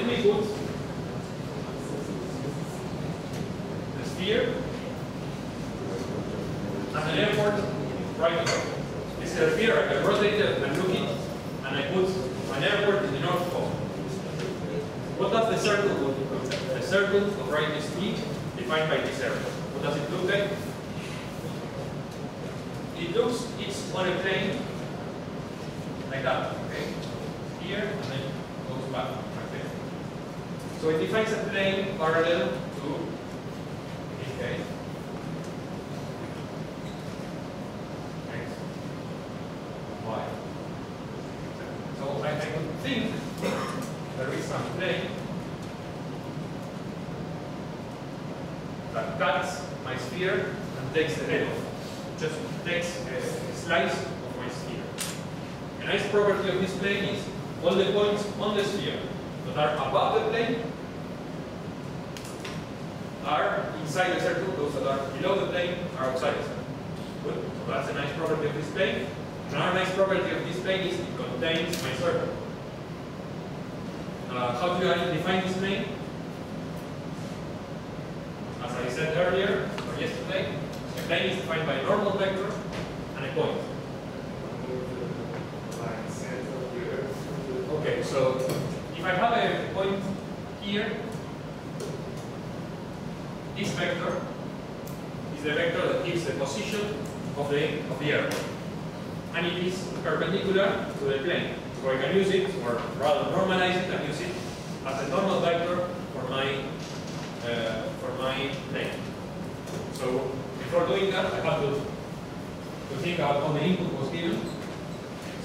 me put the sphere as an airport right now. This is a sphere, I can rotate it and look it, and I put an airport in the North Pole. What does the circle look like? The circle of radius t defined by this airport. What does it look like? It looks, it's on a plane like that, okay? Here, and then goes back like this. So it defines a plane parallel to this case. X, Y. So I could think there is some plane that cuts my sphere and takes the head off. Just takes a slice of my sphere. A nice property of this plane is all the points on the sphere that are above the plane are inside the circle, those that are below the plane are outside the circle. Good. So that's a nice property of this plane. Another nice property of this plane is it contains my circle. How do I define this plane? As I said earlier, or yesterday, a plane is defined by a normal vector and a point. Okay, so if I have a point here, this vector is the vector that gives the position of the airport. And it is perpendicular to the plane. So I can use it, or rather normalize it and use it as a normal vector for my plane. So before doing that, I have to think about how the input was given.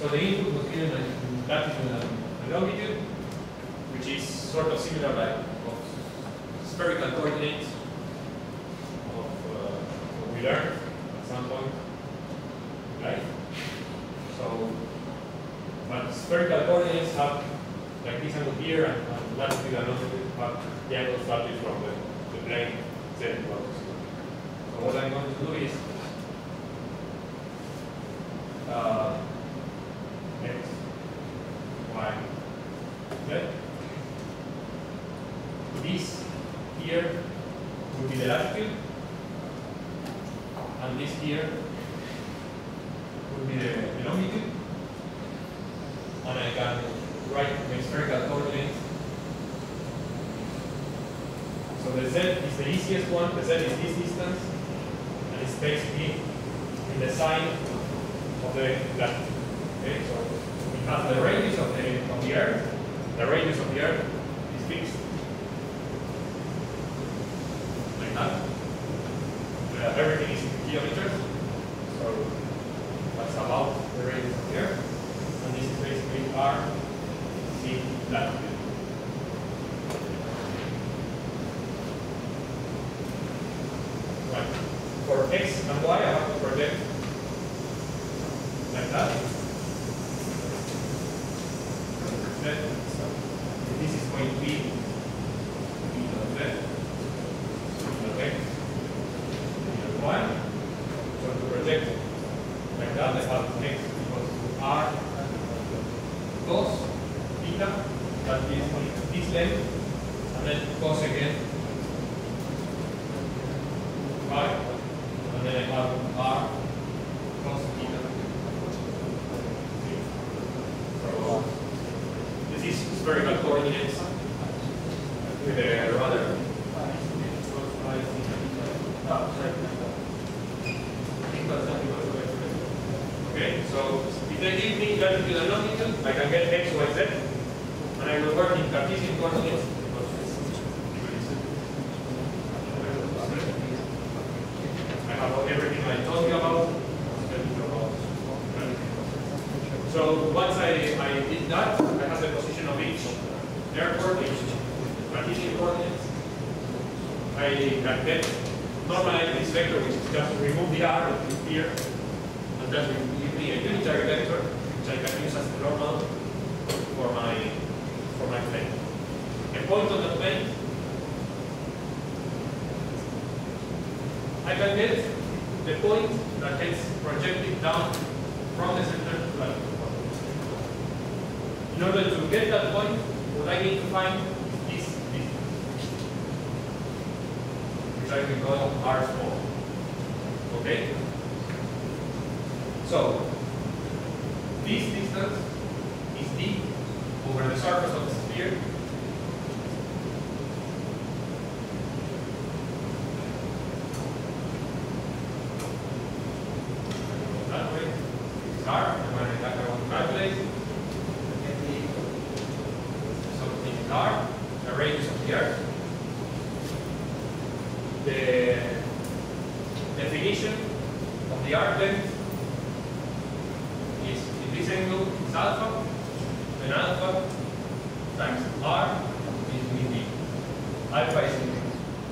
So the input was given in latitude and longitude, which is sort of similar like of spherical coordinates of what we learned at some point, right? So, but spherical coordinates have like this angle here, and latitude and longitude have the angle started from the plane Z equals to 0. So what I'm going to do is X, Y, Z. This here will be the latitude, and this here will be the longitude. And I can write the spherical coordinates. So the Z is the easiest one. The Z is this distance, and it's basically in the sign of the latitude. Okay, so we have the radius of the Earth. The radius of the Earth is fixed like that. Everything is in kilometers, so that's about the radius of the Earth. And this is basically R C latitude. Right. For X and Y, I have to project like that. This is going to be of Z, of X, of Y. So to project like that, I have X equals to R cos theta, that is this length, and then cos again y, and then I have R cos theta. So this is spherical coordinates with a rudder. Okay, so if they give me latitude and longitude, I can get X, Y, Z. And I will work in Cartesian coordinates because it's really simple. I have everything I told you about. So once I did that, I have the position of each airport, each Cartesian coordinates. I can get normalize this vector, which is just remove the r here, and just give me a unitary vector, which I can use as the normal for my plane. A point on the plane, I can get the point that gets projected down from the center to that point. In order to get that point, what I need to find is this, which I will call r small. Okay? So, this distance is d over the surface of the sphere. That way, it's r, and when I want to calculate, something is r, the radius of the earth. The definition of the arc length is, in this angle, is alpha, then alpha times r is mean d. Alpha is in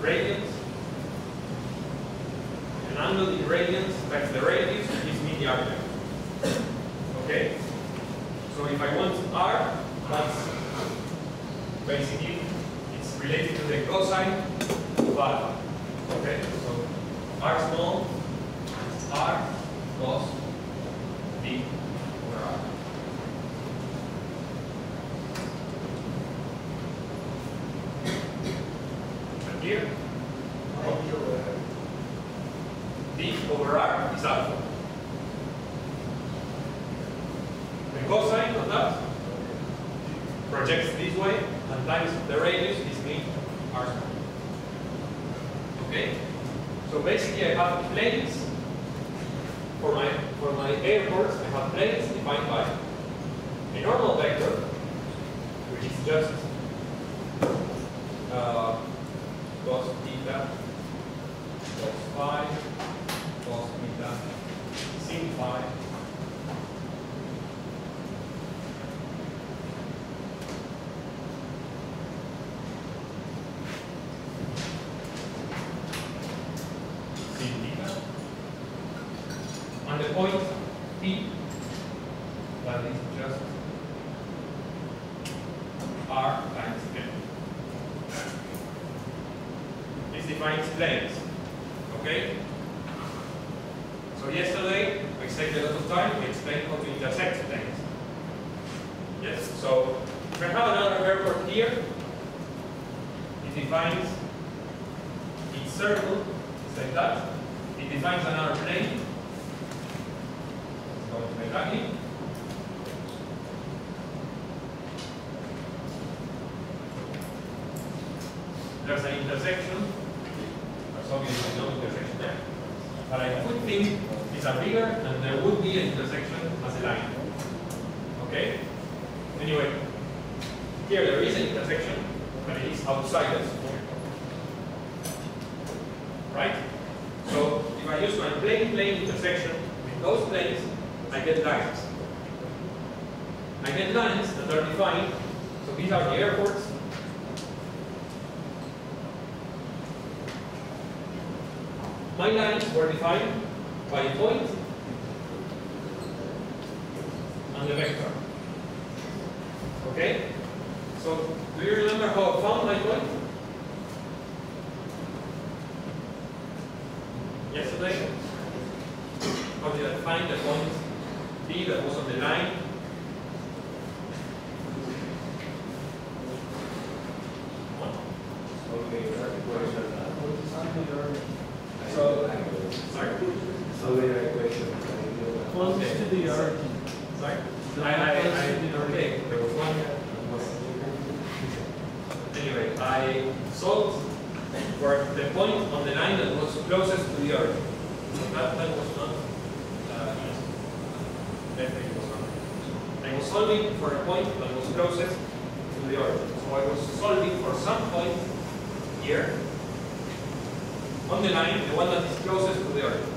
radians, an angle in radians times the radius is mean the arc length. Okay? So if I want r, that's basically it's related to the cosine of alpha. Okay? So r small is r cos d over r. And here, d over r is alpha. The cosine of that projects this way, and times the radius is mean r small. Okay? So basically I have planes for my airports, I have planes defined by a normal vector, which is just cos theta, cos phi, cos theta, sin phi. And the point P, that is just r times m. This defines planes. Okay? So yesterday we saved a lot of time to explain how to intersect planes. Yes? So if I have another airport here, it defines its circle, it's like that. It defines another plane. Going to make that in. There's an intersection. There's obviously no intersection there. But I could think these are bigger and there would be an intersection as a line. Okay? Anyway, here there is an intersection, but it is outside us. Right? So if I use my plane-plane intersection with those planes, I get lines. I get lines that are defined. So these are the airports. My lines were defined by a point and the vector. Okay? So do you remember how I found my point? Yesterday? How did I find the point B that was on the line? So, Sorry? close to the origin. Sorry? Okay, there was one. Anyway, I solved for the point on the line that was closest to the origin. That was not easy. Definitely was not. I was solving for a point that was closest to to the origin. So I was solving for some point here on the line, the one that is closest to the origin.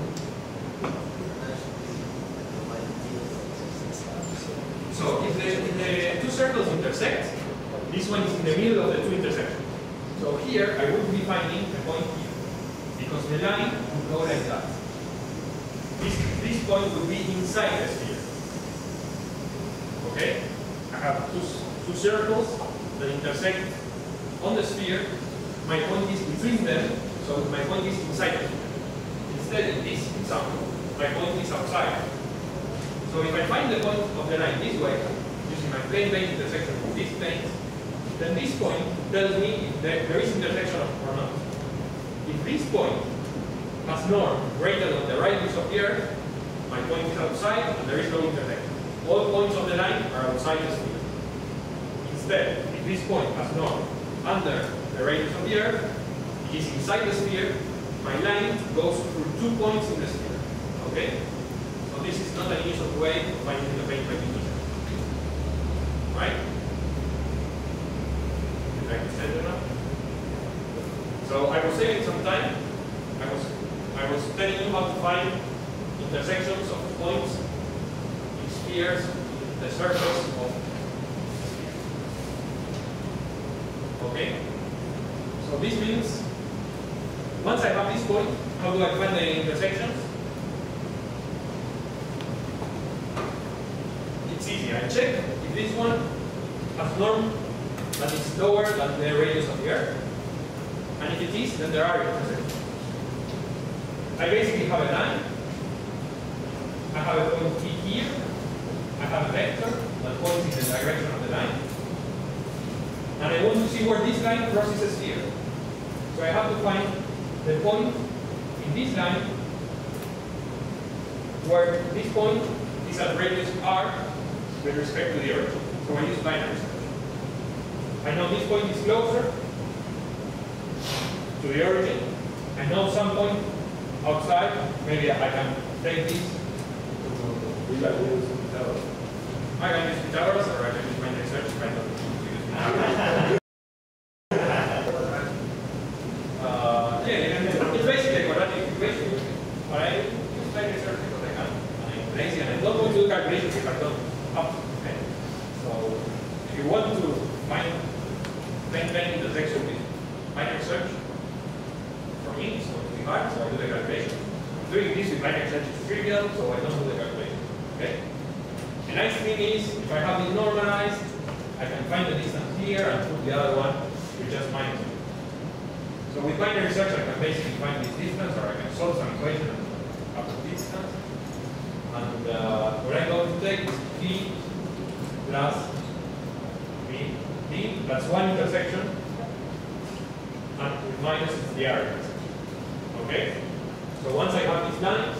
So if the two circles intersect, this one is in the middle of the two intersections. So here I would be finding a point here, because the line would go like that. This point would be inside the sphere. Okay? I have two circles that intersect on the sphere. My point is between them, so my point is inside the sphere. Instead, in this example, my point is outside. So if I find the point of the line this way, using my plane-base intersection with this plane, then this point tells me if there is intersection or not. If this point has norm greater than the radius of the Earth, my point is outside and there is no intersection. All points of the line are outside the sphere. Instead, if this point has norm under the radius of the Earth, it is inside the sphere, my line goes through 2 points in the sphere. Okay? So this is not an usual way of finding the plane-base intersection. Right? Did I extend enough? So I was saving some time. I was telling you how to find intersections of points in spheres in the surface of the sphere. Okay? So this means once I have this point, how do I find the intersections? It's easy. I check if this one has norm that is lower than the radius of the Earth. And if it is, then there are intersections. I basically have a line. I have a point P here. I have a vector that points in the direction of the line. And I want to see where this line crosses a sphere. So I have to find the point in this line where this point is at radius r with respect to the origin. So I use binary search. I know this point is closer to the origin. I know some point outside. Maybe I can take this to I can use Pythagoras or I can use binary search if I don't use Pythagoras. It's basically a quadratic equation, but I use binary search because I can. I'm lazy and I don't want to do calculations if I don't have to. Okay? So if you want to find plane-plane intersection with binary search, for me it's going to be hard, so I do the calculation. Doing this with binary search is trivial, so I don't do the calculation. Okay? The nice thing is, if I have it normalized, I can find the distance here and put the other one with just minus 2. So with binary search, I can basically find this distance, or I can solve some equation up to distance. And what I'm going to take is P plus B. D, that's one intersection, and with minus is the other intersection. Okay? So once I have these lines,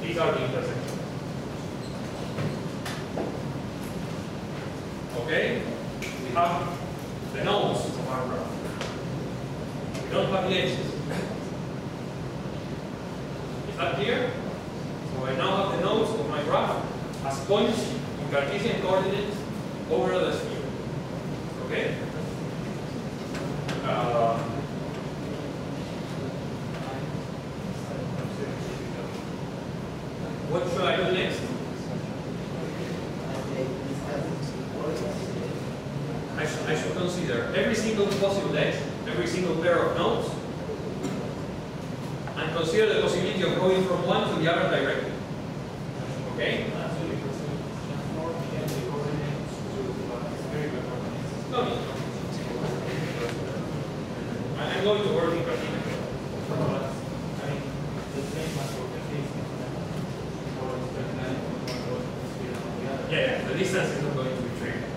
these are the intersections. Okay? We have the nodes of our graph. We don't have the edges. Is that clear? So I now have the nodes of my graph as points in Cartesian coordinates over the sphere. Okay? What should I do next? I should consider every single possible edge, every single pair of nodes, and consider the possibility of going from one to the other directly. Okay? No need. I'm going to work in Cartesian. Yeah, the distance is not going to be trivial.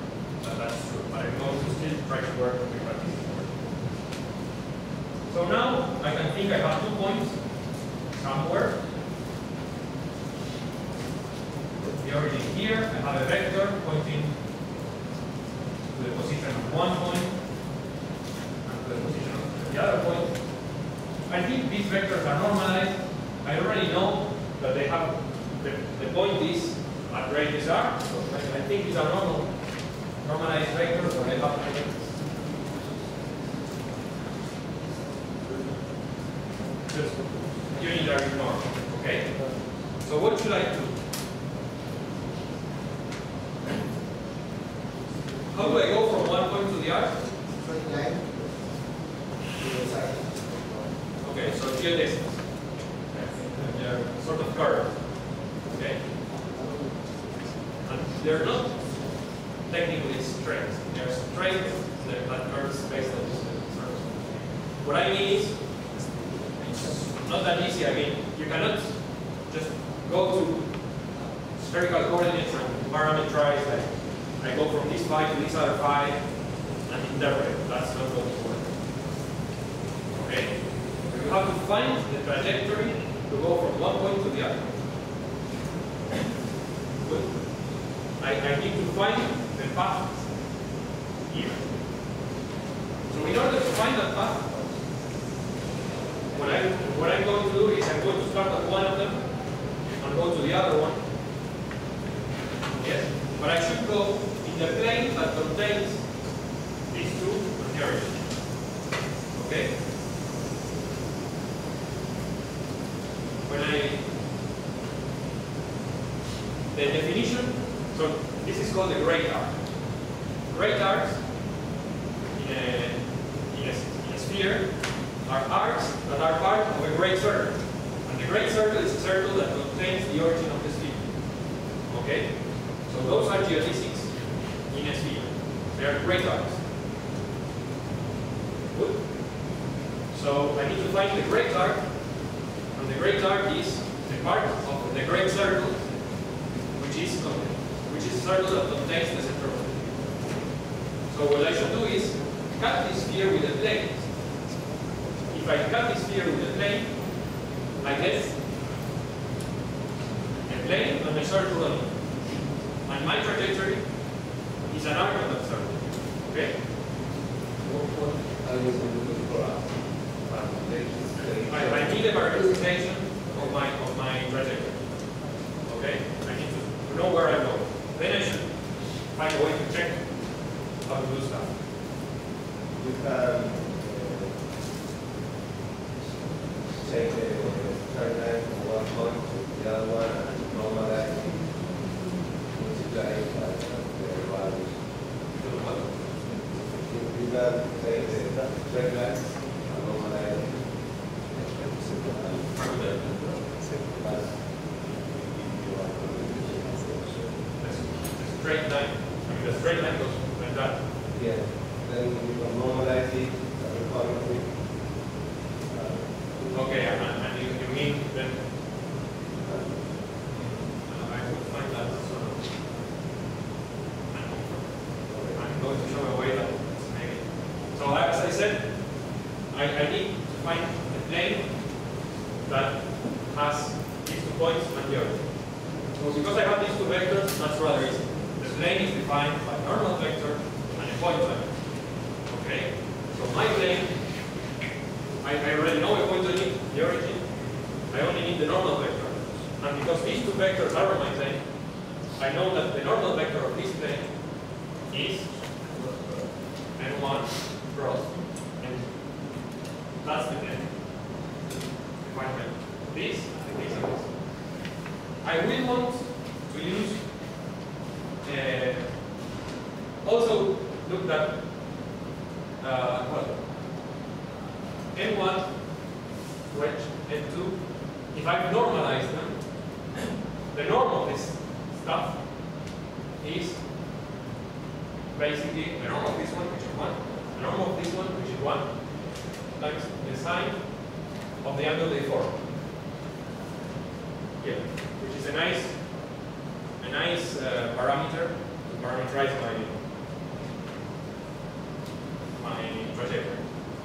That's true. But I'm going to still try to work with Cartesian. So now I can think I have 2 points somewhere. The origin here, I have a vector pointing to the position of one point and to the position of the other point. I think these vectors are normalized. I already know that they have the point is at radius r. So I think these are normalized vectors, or I have just unitary norm. Okay? So what should I do? How do I go from one point to the other? Straight line. Okay, so geodesics. They're sort of curved. Okay? And they're not technically straight. They're straight, but curves based on this circle. What I mean is, it's not that easy. I mean, you cannot just go to spherical coordinates and parameterize like I go from this phi to this other phi and interpret. That's not going to work. Okay? You have to find the trajectory to go from one point to the other. Good. I need to find the path here. So in order to find that path, what I'm going to do is I'm going to start at one of them and go to the other one. Yes? But I should go in the plane that contains these two and the origin. Okay? The definition, so this is called the great arc. Great arcs in a sphere are arcs that are part of a great circle. And the great circle is a circle that contains the origin of the sphere. Okay? So those are geodesics in a sphere. They are great arcs. Good. So I need to find the great arc, and the great arc is the part of the great circle, which is a circle that contains the center of the sphere. So what I should do is cut this sphere with a plane. If I cut this sphere with a plane, I get a plane and a circle on it. And my trajectory is an arc of that circle. Okay? I need a parameterization of my trajectory. Okay? I need to know where I'm going. Then I should find a way to check how to do stuff. You can take the straight line from one point to the other one and normalize it, multiply it by the values. You can take the straight line and normalize it. Straight line. I mean, the straight line goes like that. Yeah. Then you can normalize it accordingly. Okay, and you mean then I would find that sort of I'm going to show a way that maybe. So as I said, I need to find a plane that has these 2 points and the other. So because I have these 2 vectors, that's rather easy. The plane is defined by a normal vector and a point vector. Okay? So my plane, I already know a point on it, the origin. I only need the normal vector. And because these 2 vectors are on my plane, I know that the normal vector of this plane is n1 cross n2. That's the plane. Define this and this and this. I will want to use also look at n1 wedge n2. If I normalize them, the norm of this stuff is basically the norm of this one, which is 1, the norm of this one, which is 1, times the sine of the angle they form. Yeah, which is a nice parameter to parameterize my trajectory.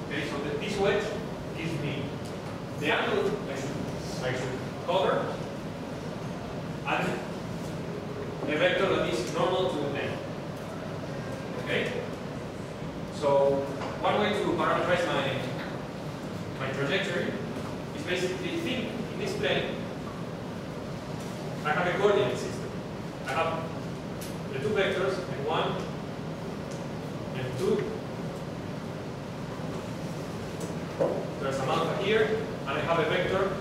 Okay, so this wedge gives me the angle I should cover and a vector that is normal to the plane. Okay? So one way to parameterize my trajectory is basically think in this plane I have a coordinate system. have the two vectors, n1 and 2. There's a alpha here, and I have a vector.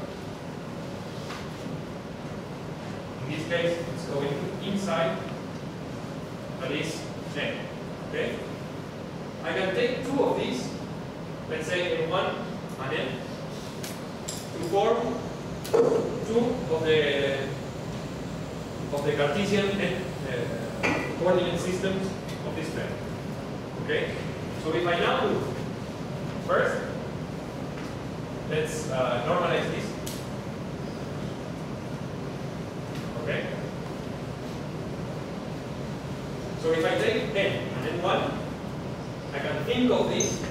In this case, it's going inside, that is n. Okay? I can take two of these, let's say n1 and n, to form two of the Cartesian coordinate systems of this plane. Okay? So if I now do first, let's normalize this. Okay? So if I take n and n1, I can think of this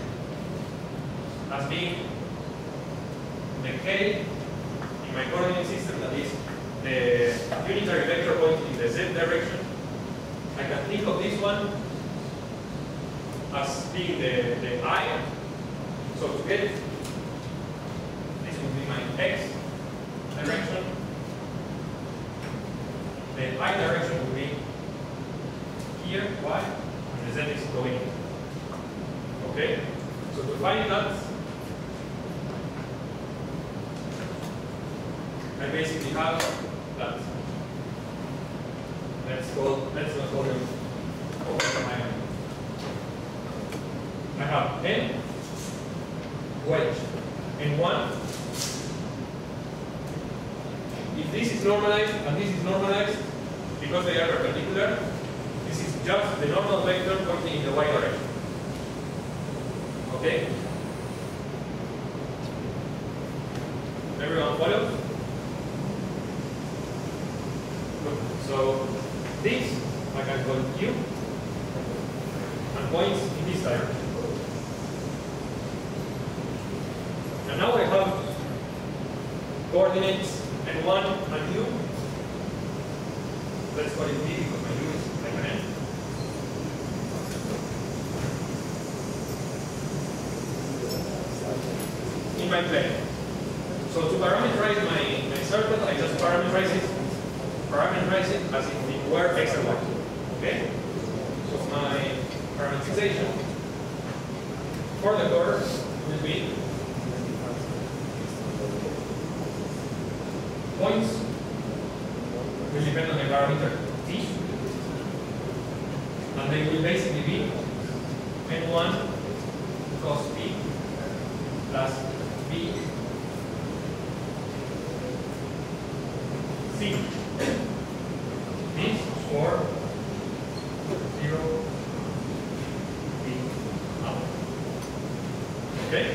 as being the k in my coordinate system, that is the unitary vector pointing in the z direction. I can think of this one as being the I. So to get this would be my x direction. The I direction would be here, y, and the z is going. Okay? So to find that, I basically have that. Let's not call them I have n wedge n1. If this is normalized and this is normalized, because they are perpendicular, this is just the normal vector pointing in the y direction. Okay? Everyone follows? Good. So this I can call q and points in this direction. And now I have coordinates n1 and u. Let's call it v because my u is like an n. In my plane. So to parameterize my circle, I just parameterize it as if it were x and y. Okay? So my parameterization for the curve will be points will depend on the parameter t, and they will basically be n1 cos p plus b c. This for 0 b out. Okay?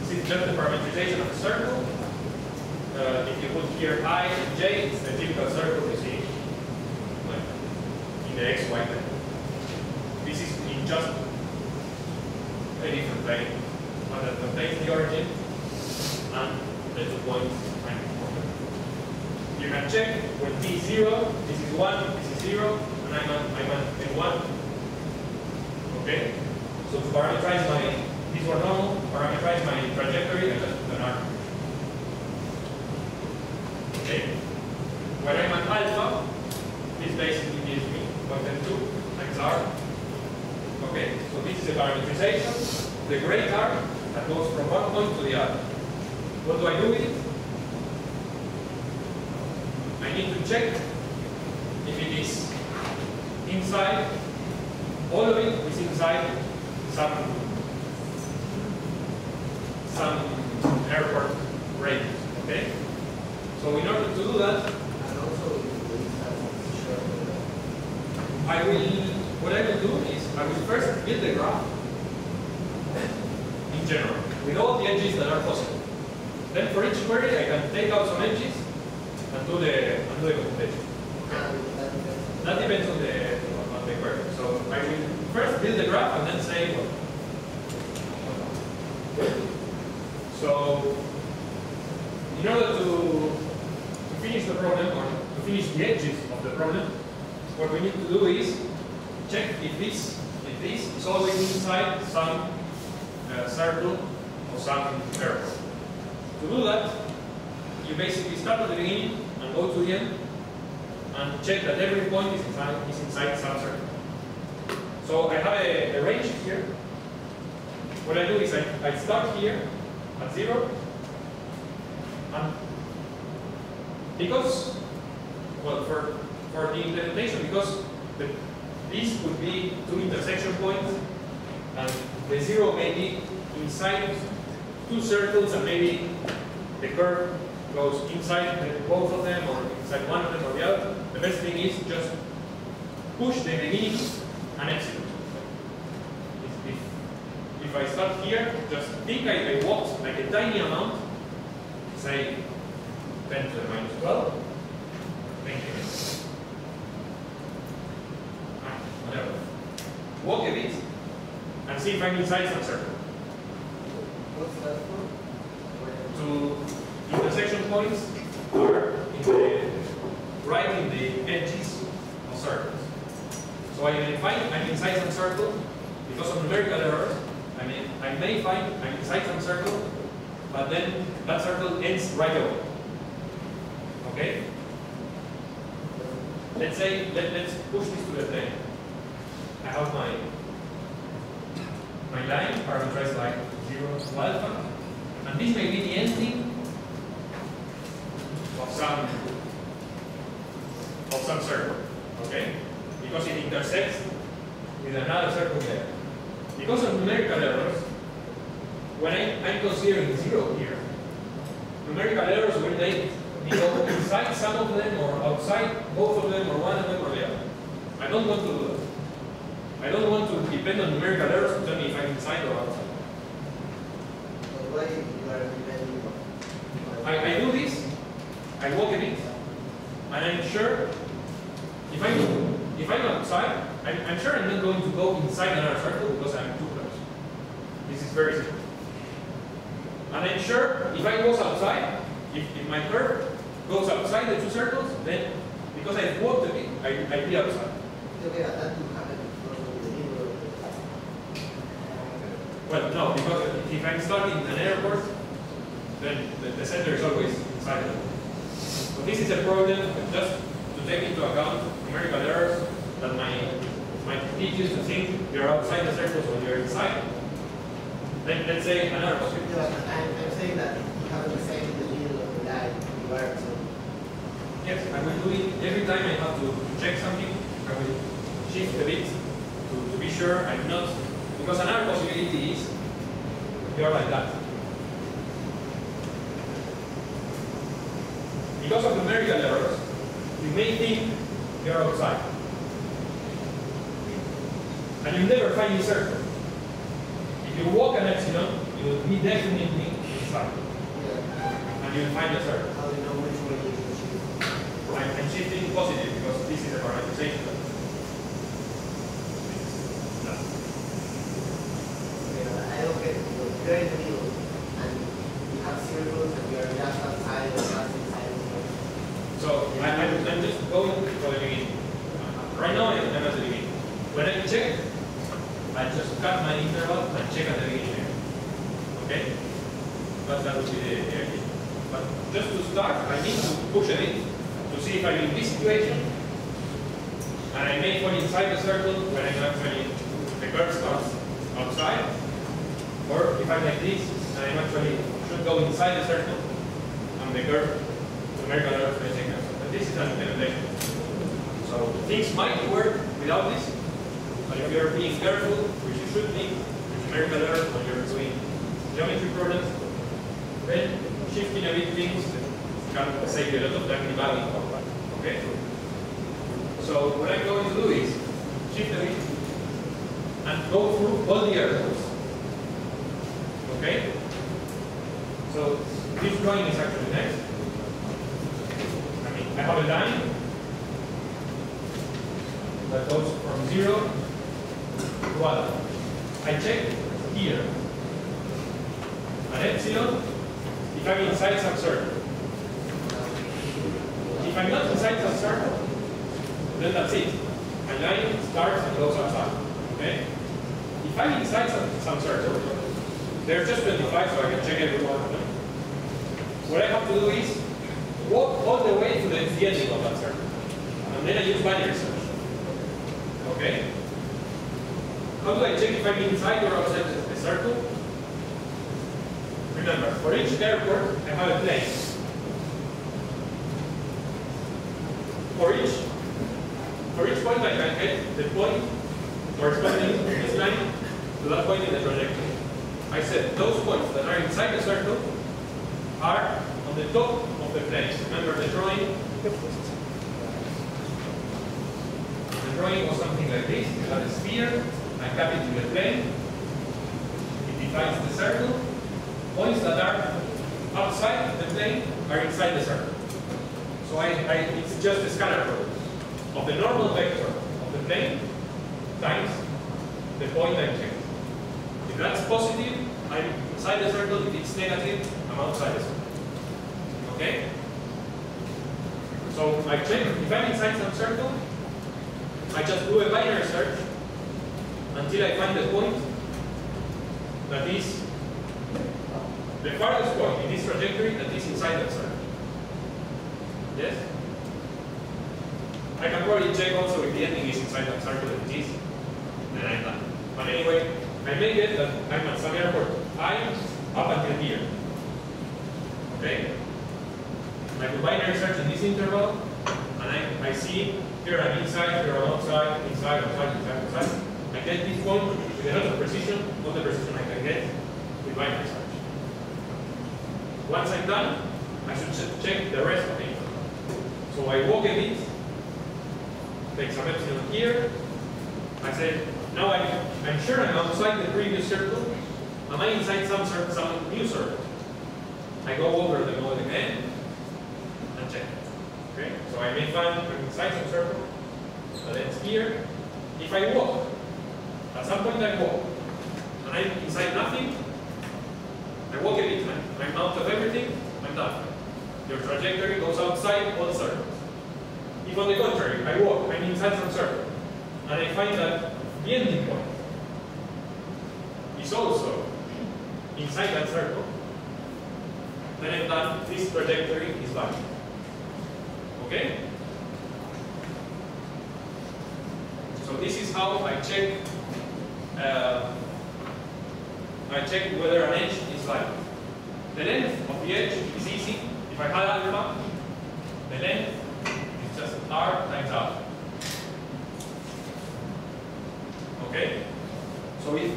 This is just the parameterization of the circle. If you put here I and j, it's the typical circle you see like in the xy plane. This is in just a different plane, one that contains the origin and the 2 points. You can check when t is 0, this is 1, this is 0, and I'm at 1. Okay? So to parameterize these were normal, parameterize my trajectory, I just put an arc. Okay. When I'm at alpha, this basically gives me 1.2 times r. Okay, so this is a parameterization, the great arc that goes from one point to the other. What do I do with it? I need to check if it is inside, all of it is inside some airport radius. Okay? So in order to do that, And also, what I will do is I will first build the graph in general with all the edges that are possible. Then for each query I can take out some edges and do the computation. That depends on the query. So I will first build the graph and then say, so in order to finish the problem, or to finish the edges of the problem, what we need to do is check if this is always inside some circle or some airport. To do that, you basically start at the beginning and go to the end, and check that every point is inside some circle. So I have a range here. What I do is I start here at 0, and because, well, for the implementation, because these would be 2 intersection points, and the 0 may be inside 2 circles, and maybe the curve goes inside both of them, or inside one of them or the other. The best thing is just push the beginning and epsilon. If I start here, just think I walked like a tiny amount, say 10 to the minus 12, whatever. Walk a bit and see if I'm inside some circle. What's that for? To intersection points are right in the edges of circles. So I may find I'm inside some circle because of numerical errors. I may find I'm inside some circle, but then that circle ends right away. Okay? Let's say, let's push this to the end. I have my line parameterized by 0 to alpha, and this may be the ending of some circle. Okay? Because it intersects with another circle there. Because of numerical errors, when I'm considering 0 here, numerical errors will make me go inside some of them or outside both of them or one of them or the other. I don't want to do that. I don't want to depend on numerical errors to tell me if I'm inside or outside. So why you are depending on? I do this, I walk a bit, and I'm sure if I'm outside, I'm sure I'm not going to go inside another circle because I'm too close. This is very simple. And I'm sure if I go outside, if my curve goes outside the 2 circles, then because I've walked a bit, I'll be outside. Okay, that will happen because of the middle. Well, no, because if I'm starting an airport, then the center is always inside of it. So this is a problem just to take into account numerical errors that might teach you to think you're outside the circles when you're inside. Then let's say another possibility. I'm saying that you have the same in the middle of the line you are so. Yes, I will do it every time I have to check something. I will shift a bit to be sure I'm not, because another possibility is you're like that. Because of numerical errors, you may think you're outside. And you never find your circle. If you walk an epsilon, you will be definitely inside. Yeah. And you will find a circle. How do you know which way you should choose? I'm shifting positive because this is a parameterization. No. I don't get it. You're in the middle and you have circles and you're just outside or just inside. So I'm just going for the beginning. Right now I'm at the beginning. When I check, I just cut my interval and check at the beginning. Okay? But that would be the idea. But just to start, I need to push a bit to see if I'm in this situation. And I may fall inside the circle when I'm actually, the curve starts outside. Or if I'm like this, and I'm actually should go inside the circle, and the curve, the numerical error is taken. But this is an implementation. So things might work without this. But if you're being careful, which you should be, with numerical errors when you're doing geometry problems, then shifting a bit things can save you a lot of time debugging. Okay? So what I'm going to do is shift a bit and go through all the errors. Okay? So this drawing is actually next. I have a line that goes from 0 to alpha. I check here an epsilon if I'm inside some circle. If I'm not inside some circle, then that's it. My line starts and goes outside. Okay? If I'm inside some circle, there's just 25, so I can check every one of them. What I have to do is walk all the way to the ending of that circle. and then I use binary search. Okay? How do I check if I'm inside or outside the circle? Remember, for each airport, I have a plane. For each point, I can get the point corresponding to this line to that point in the trajectory. I said those points that are inside the circle are on the top of the plane. Remember the drawing? The drawing was something like this. You have a sphere, I cap it to the plane. It defines the circle. Points that are outside the plane are inside the circle. So it's just a scalar product of the normal vector of the plane times the point I checked. If that's positive, I'm inside the circle. If it's negative, I'm outside the circle. Okay? So I check if I'm inside some circle, I just do a binary search until I find the point that is the farthest point in this trajectory that is inside that circle. Yes? I can probably check also if the ending is inside that circle if it is, then I'm done. But anyway, I may get that I'm at some airport I up until here. Okay? I do binary search in this interval, and I see here I'm inside, here I'm outside, inside, outside, inside, outside. I get this point with a lot of precision, not the precision I can get with binary search. Once I'm done, I should check the rest of the interval. So I walk a bit, take some epsilon here. I say, now I'm sure I'm outside the previous circle. Am I inside some new circle? I go over the node again and check. Okay? So I may find I'm inside some circle, but it's here. If I walk, at some point I walk, and I'm inside nothing, I walk a bit, I'm out of everything, I'm done. Your trajectory goes outside all circles. If on the contrary, I walk, I'm inside some circle, and I find that the ending point is also inside that circle, then I'm done. This trajectory is valid. Okay? So this is how I check whether an edge is valid. The length of the edge is easy. If I had alpha, the length is just r times alpha. Okay? So if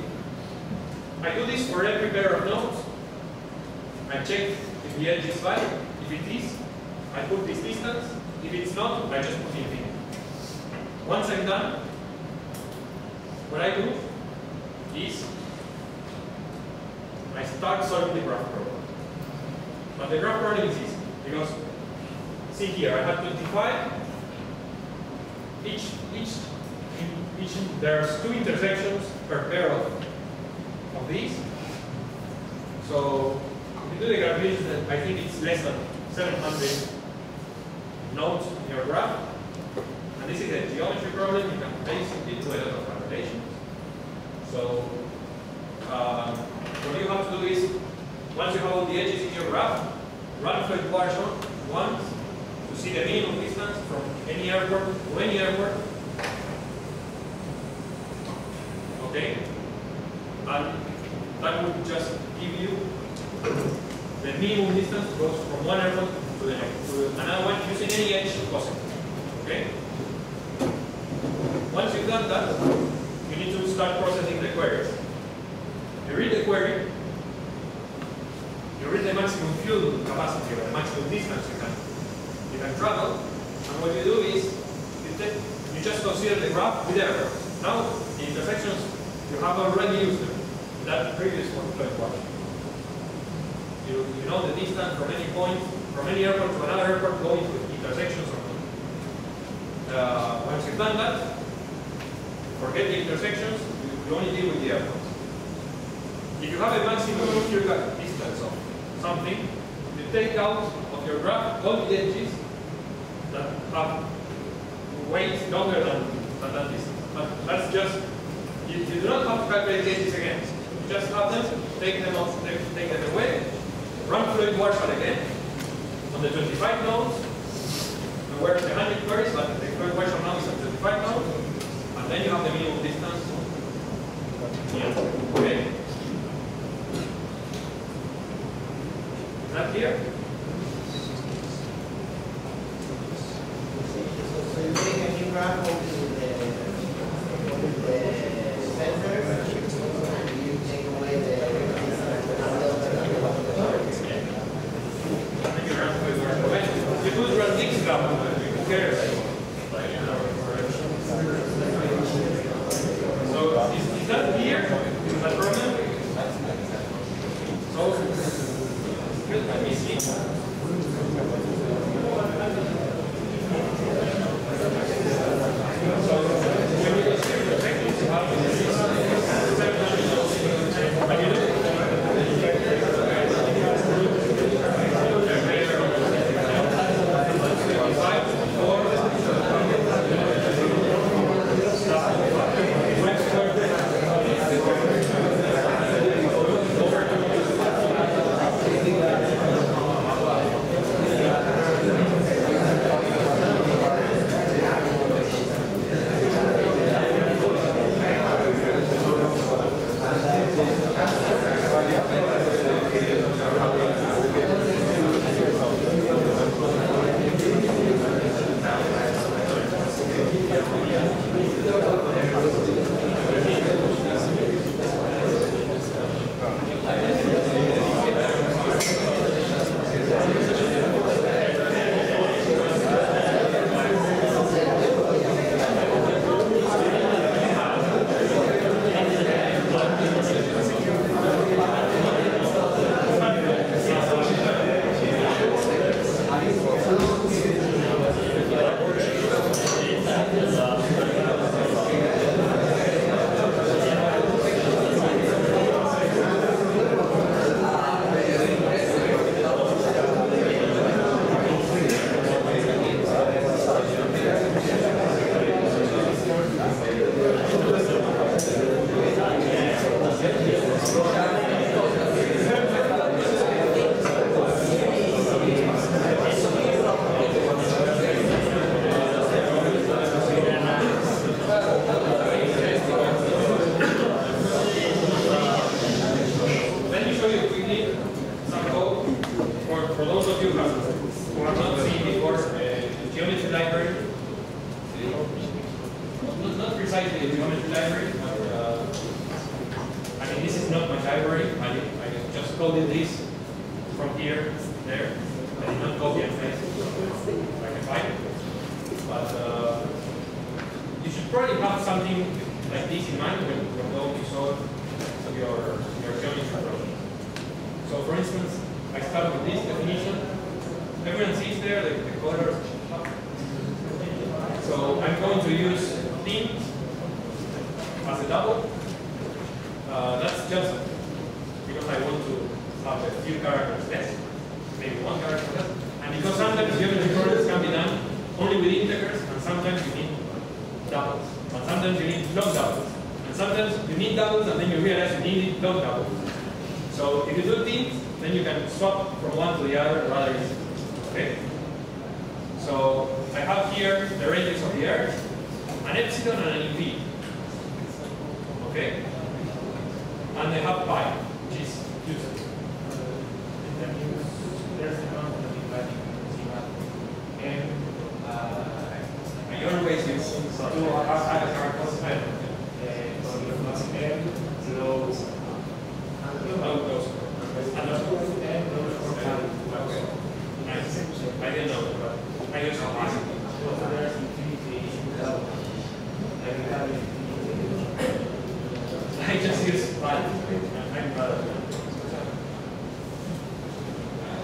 I do this for every pair of nodes, I check if the edge is valid. If it is, I put this distance. If it's not, I just put infinity. Once I'm done, what I do is I start solving the graph problem. But the graph problem is easy because see here, I have 25. There's 2 intersections per pair of these. So if you do the calculation, I think it's less than 700 nodes in your graph. And this is a geometry problem. You can basically do a lot of calculations. So what you have to do is, once you have all the edges in your graph, run for equation once to see the minimum distance from any airport to any airport. Okay? And that would just give you the minimum distance goes from one airport to the next, to another one using any edge possible. Okay? Once you've done that, you need to start processing the queries. You read the query, you read the maximum fuel capacity or the maximum distance you can travel, and what you do is you just consider the graph with errors. Now the intersections you have already used them. That previous one. You know the distance from any point, from any airport to another airport going to intersections or not. Once you've done that, forget the intersections, you only deal with the airports. If you have a maximum fuel distance of something, you take out of your graph all the edges that have weight longer than that distance. But that's just, you do not have to calculate the edges again. You just have them, take them off, take them away, run fluid Warsaw again on the 25 nodes, and work the 100 queries, but the equation now is at 35 now, and then you have the minimum distance here. Okay? Is that here? So you make a new graph of the sensors, and you take away the You could run this graph, who cares? So is that here? Is that problem? So let me see.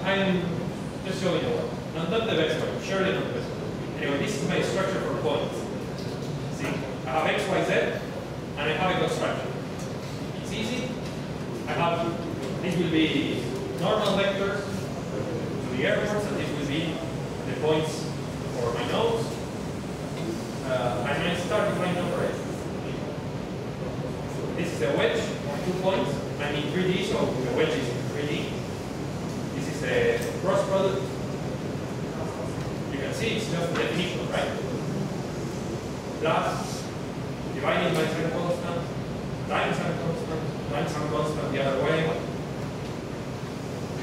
I'm just showing you one. Not the best one, surely not the best one. Anyway, this is my structure for points. See, I have X, Y, Z, and I have a construction. It's easy. I have, this will be normal vectors to the airports, and this will be the points for my nodes. And I start defining operator. This is a wedge, 2 points. I'm in 3D, so the wedge is in 3D. This is a cross product. You can see it's just the definition, right? plus dividing by some constant, times some constant, times some constant the other way.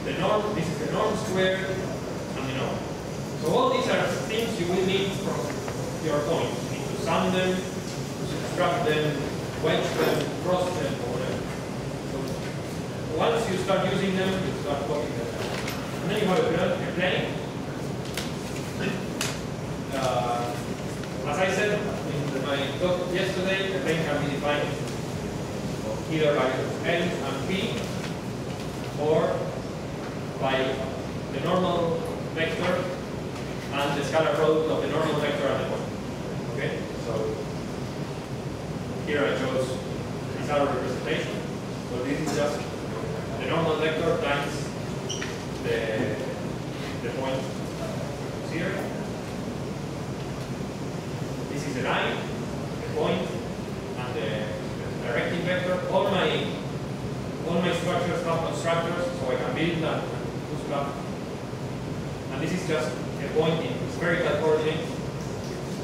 The norm, this is the norm squared, and the norm. So all these are things you will need from your points. You need to sum them, subtract them, wedge them, cross them, or whatever. So once you start using them, you start copying them. And then you have a plane. As I said in my talk yesterday, the plane can be defined either by L and P, or by the normal vector and the scalar product of the normal vector and the point. Okay? So here I chose this other representation. So this is just the normal vector times the point here. This is the line, the point, and the directing vector. All my structures have constructors, so I can build and push back. And this is just a point in spherical coordinates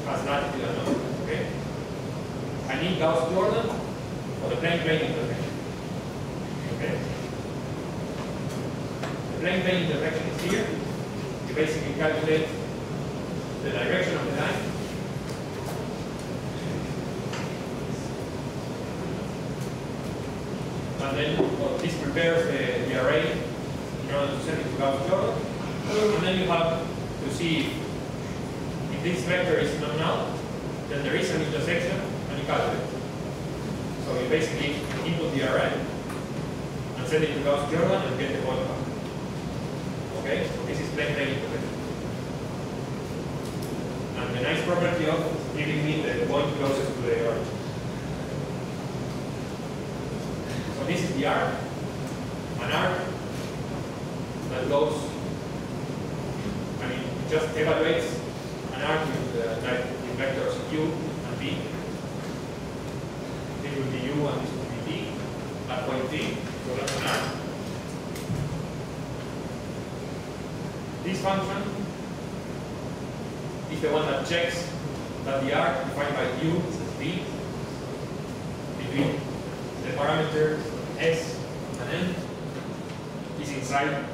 as latitude and longitude. Okay? I need Gauss Jordan for the plane-plane intersection. Okay? The plane-plane intersection is here. You basically calculate the direction of the line. And then this prepares the array in order to send it to Gauss Jordan. And then you have to see if this vector is not null, then there is an intersection, and you calculate. So you basically input the array and send it to Gauss Jordan and get the point back. Okay, so this is plane-plane intersection. And the nice property of giving me the point closest to the origin. So this is the arc, an arc that goes, I mean, it just evaluates an arc with vectors Q and B. This will be U and this will be D at point D. So that's an arc. This function is the one that checks that the arc defined by U, B, between the parameters S and N is inside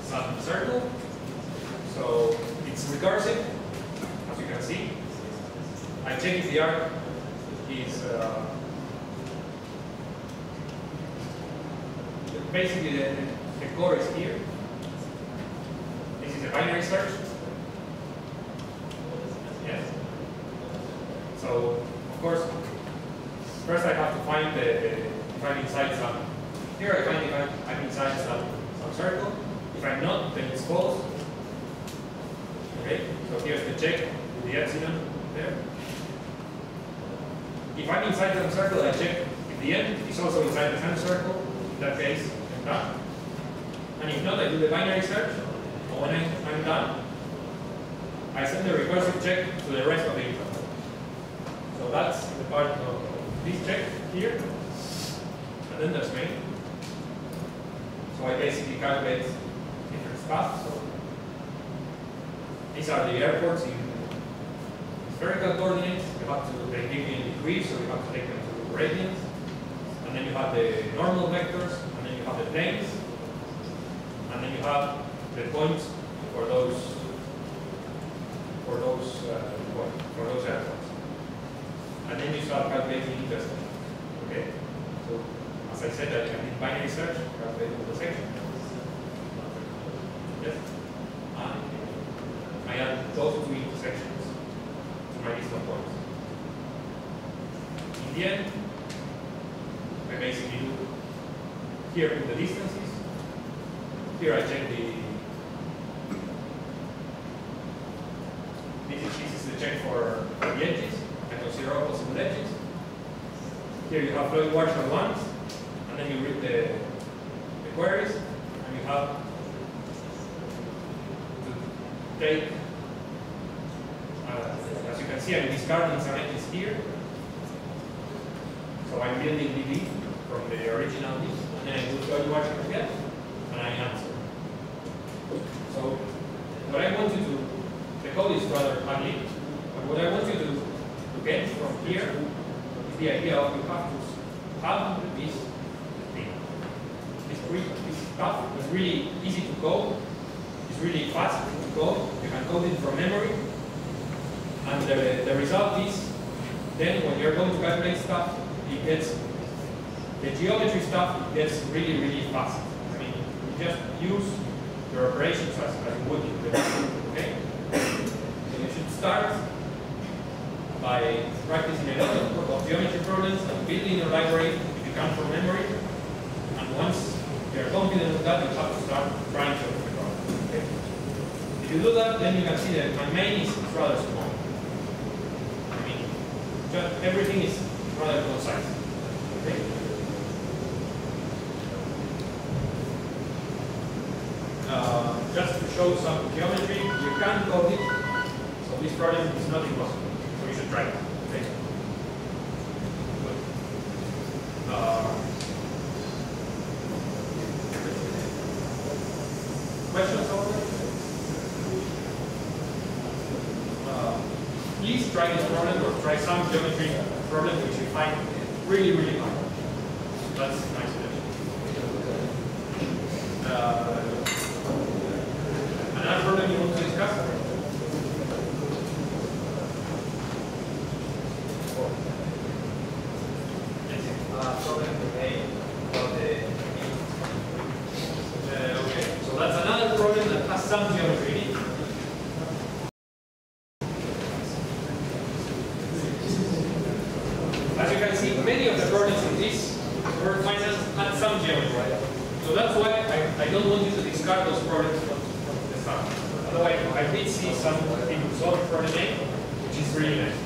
some circle. So it's recursive, as you can see. I check if the arc is basically the core is here. This is a binary search. Yes. So of course, first I have to find if I'm inside some. Here I find if I'm inside some circle. If I'm not, then it's false. Okay. So here's the check with the epsilon there. If I'm inside some circle, I check if the end is also inside the same circle. In that case, I'm done. And if not, I do the binary search. And when I'm done, I send the recursive check to the rest of the interval. So that's the part of this check here. And then there's main. So I basically calculate different paths. So these are the airports in spherical coordinates. They give me in degrees, so you have to take them to radians. And then you have the normal vectors, and then you have the planes, and then you have the points for those airports. And then you start calculating intersection. Okay? So as I said, I did binary search, calculate intersection. Yes? And I add those two intersections to my list of points. In the end, I basically do here put the distances. Here I check this is the check for the edges. I consider all possible edges. Here you have Floyd Warshall ones, and then you read the queries, and you have to take, as you can see, I'm discarding some edges here. So I'm building DB from the original list, and then I do Floyd Warshall again, and I answer. So what I want you to, the code is rather ugly. But what I want you to get from here is the idea of you have to have this thing. This stuff is really easy to code. It's really fast to code. You can code it from memory. And the result is, then when you're going to calculate stuff, it gets, the geometry stuff, it gets really, really fast. I mean, you just use your operations as you would in the okay? So you should start by practicing a lot of geometry problems and building your library if you can from memory. And once you're confident of that, you have to start trying geometry problems. Okay? If you do that, then you can see that my main is rather small. I mean, just everything is rather concise. Okay? Just to show some geometry, you can code it. So this problem is not impossible. So you should try it. Okay? Good. Questions over there? Please try this problem or try some geometry problem which you find really, really hard. That's my suggestion. Another problem you want to discuss? Problem A about the Okay, so that's another problem that has some geometry in it. As you can see, many of the problems in this word finance had some geometry. So that's why I don't want you to discard those problems from the start. Otherwise, I did see some people solve problem A, which is really nice.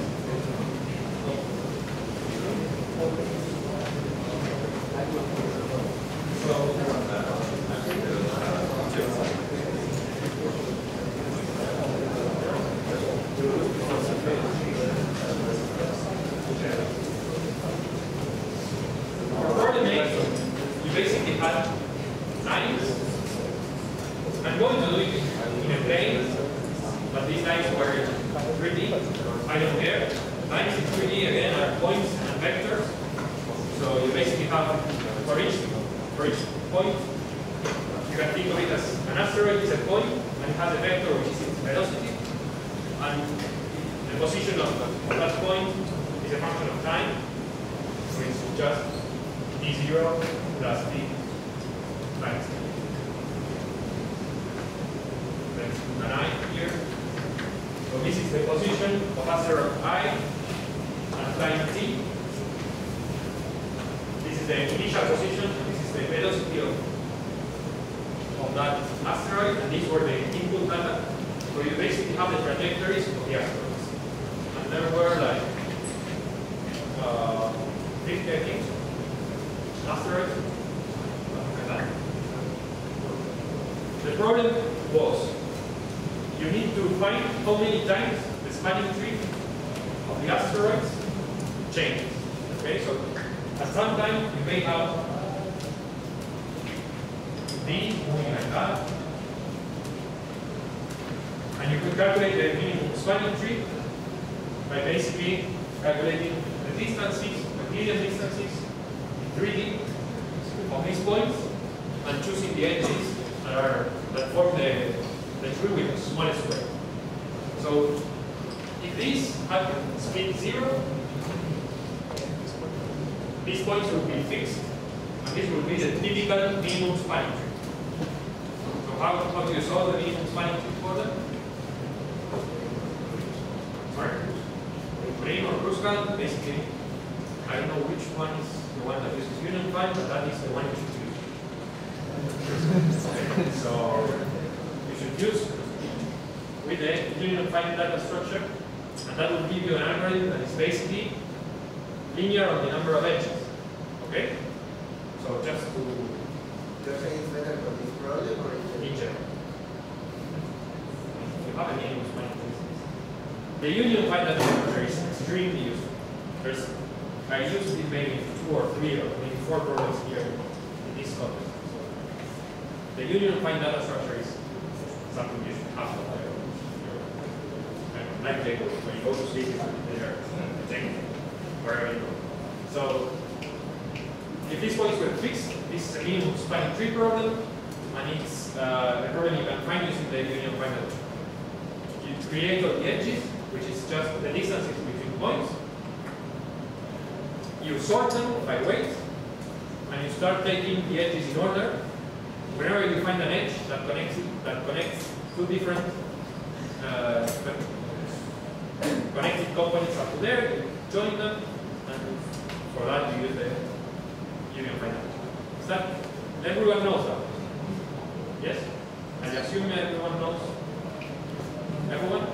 You basically had lines. I'm going to do it in a plane, but these lines were 3D. I don't care. Lines in 3D again are points and vectors. So you basically have for each point, you can think of it as an asteroid is a point and it has a vector which is its velocity. And the position of that point is a function of time. So it's just d0 plus d times t. There's an I here. So this is the position of asteroid I at time t. This is the initial position. This is the velocity of that asteroid, and these were the input data. So you basically have the trajectories of the asteroids. And there were like 50, I think, asteroids. Like that. The problem was you need to find how many times the spanning tree of the asteroids changes. Okay, so at some time you may have D moving like that, and you could calculate the minimum spanning tree by basically calculating the distances, the median distances in 3D of these points, and choosing the edges that form the tree with the smallest square. So if these have speed 0, these points will be fixed, and this will be the typical minimum spanning tree. So how do you solve the minimum spanning tree for them? Sorry? Green or Kruskal, basically, I don't know which one is the one that uses union find, but that is the one you should use. So you should use with the union find data structure, and that will give you an algorithm that is basically linear on the number of edges. Okay? So just to You're saying it's better for this problem or in general. You have a minimum spanning tree. The union find data structure is extremely useful. I used it maybe 2 or 3 or maybe 4 problems here in this context. So the union find data structure is something you should have. night table. When you go to sleep, they are changing wherever you go. So if these points were fixed, this is a minimum spanning tree problem, and it's a problem you can find using the union finder. You create all the edges, which is just the distances between points. You sort them by weight, and you start taking the edges in order. Whenever you find an edge that connects two different connected components up to there, you join them, and for that you use the union finder. Is that everyone knows that? Yes? I assume everyone knows. Everyone?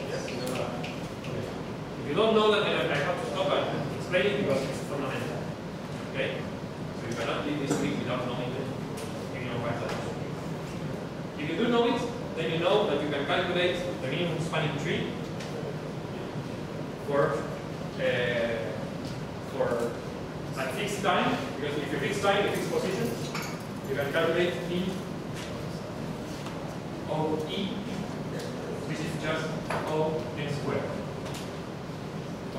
Yes? If you don't know that, then I have to stop and explain it because it's fundamental. Okay? So you cannot leave this week without knowing the union finder. If you do know it, then you know that you can calculate the minimum spanning tree for at fixed time, because if you fix time, you fix position, you can calculate E O E, which is just O n squared.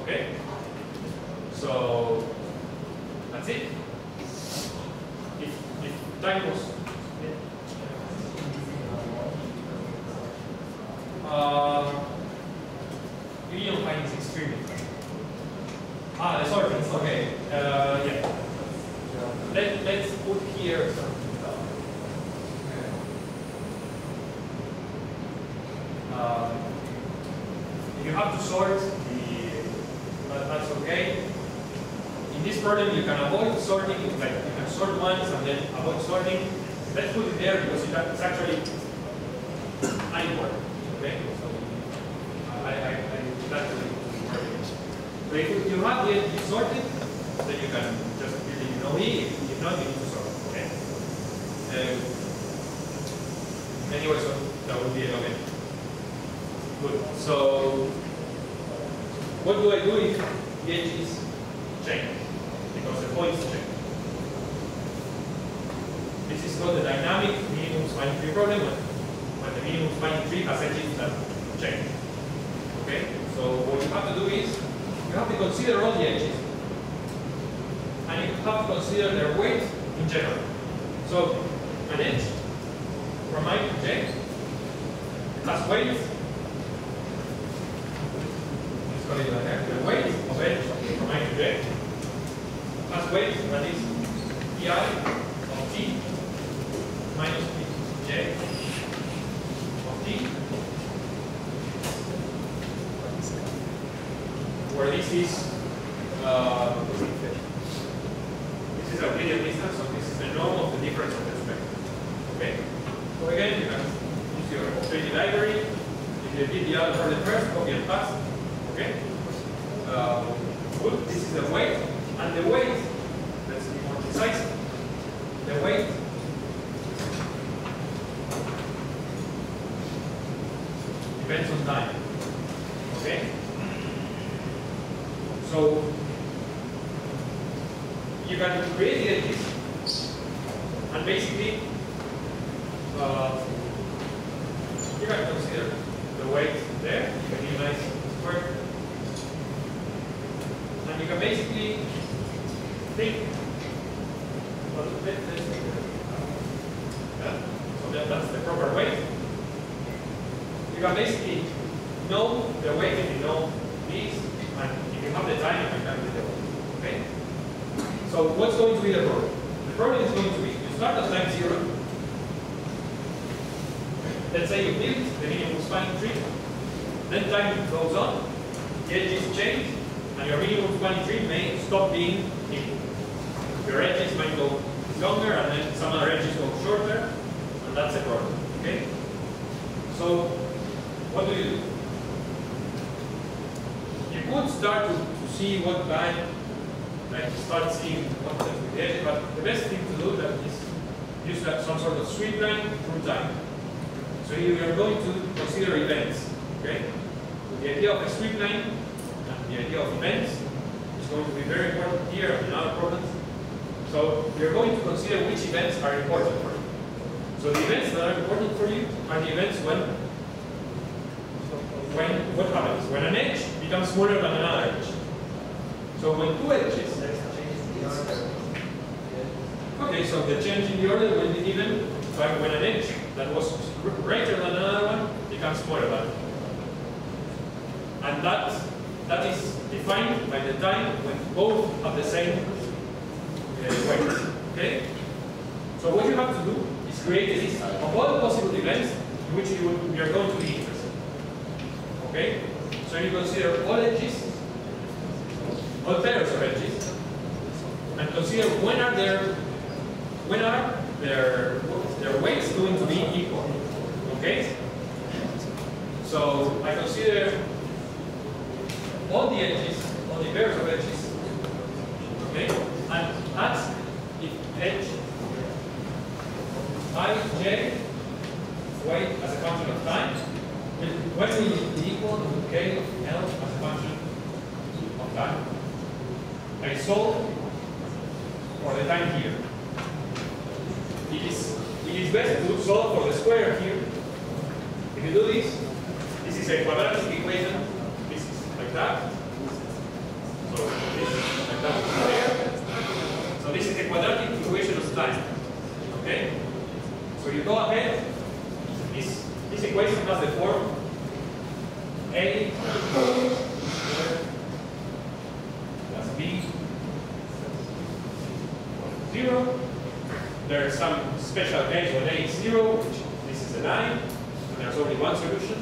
Okay? So that's it. If time was union find is extremely hard. The sortings, okay. Yeah. Let's put here something down. You have to sort that's okay. In this problem, you can avoid sorting, like you can sort once and then avoid sorting. Let's put it there because it's actually unequal. Okay? So that's really working. So if you have the edges sorted, then you can just E. If not, you need to sort. Okay? Anyway, so that would be it. Okay. Good. So what do I do if the edges change? Because the points change. This is called the dynamic minimum spanning tree problem. When the minimum spanning tree has edges that change. Okay? So what you have to do is you have to consider all the edges. And you have to consider their weight in general. So an edge from I to J has weight. Let's call it like that. The weight of edge from I to J has weight that is pi of t minus j of t, where this is Euclidean distance, so this is the norm of the difference of the spectrum. Okay? So again, you can use your 3D library. If you did the other for the first, copy and paste. Okay? Good. This is the weight. And the weight, let's be more precise. The weight depends on time. Okay? So you can create the edges, and basically you can consider the weight there. You can minimize the square, and you can basically think. Well, let's think so that's the proper weight. You can basically know the weight if you know these, and if you have the time, you can calculate the weight. Okay. So what's going to be the problem? The problem is going to be, you start at time 0. Let's say you build the minimum spanning tree. Then time goes on, the edges change, and your minimum spanning tree may stop being equal. Your edges might go longer, and then some other edges go shorter, and that's a problem. Okay? So what do? You could start to see what line, like start seeing what's with the edge, but the best thing to do that is use some sort of sweep line through time. So you are going to consider events. Okay? So the idea of a sweep line and the idea of events is going to be very important here and in other problems. So you're going to consider which events are important for you. So the events that are important for you are the events when what happens? When an edge becomes smaller than another edge. So when two edges, okay, so the change in the order will be given by when an edge that was greater than another one becomes smaller than. And that is defined by the time when both have the same weight. Okay? So what you have to do is create a list of all possible events in which you are going to be interested. Okay? So you consider all edges, all pairs of edges, and consider when are their weights going to be equal. Okay? So I consider all the edges, all the pairs of edges, okay, and ask if edge ij weight as a function of time, when will it be equal to k of L as a function of time. I solve for the time here. It is best to solve for the square here. If you do this is a quadratic equation. Like that. So this is like that there. So this is the quadratic equation of time. Okay? So you go ahead. This equation has the form A plus B 0. There's some special case when A is 0, which this is a 9, and there's only one solution.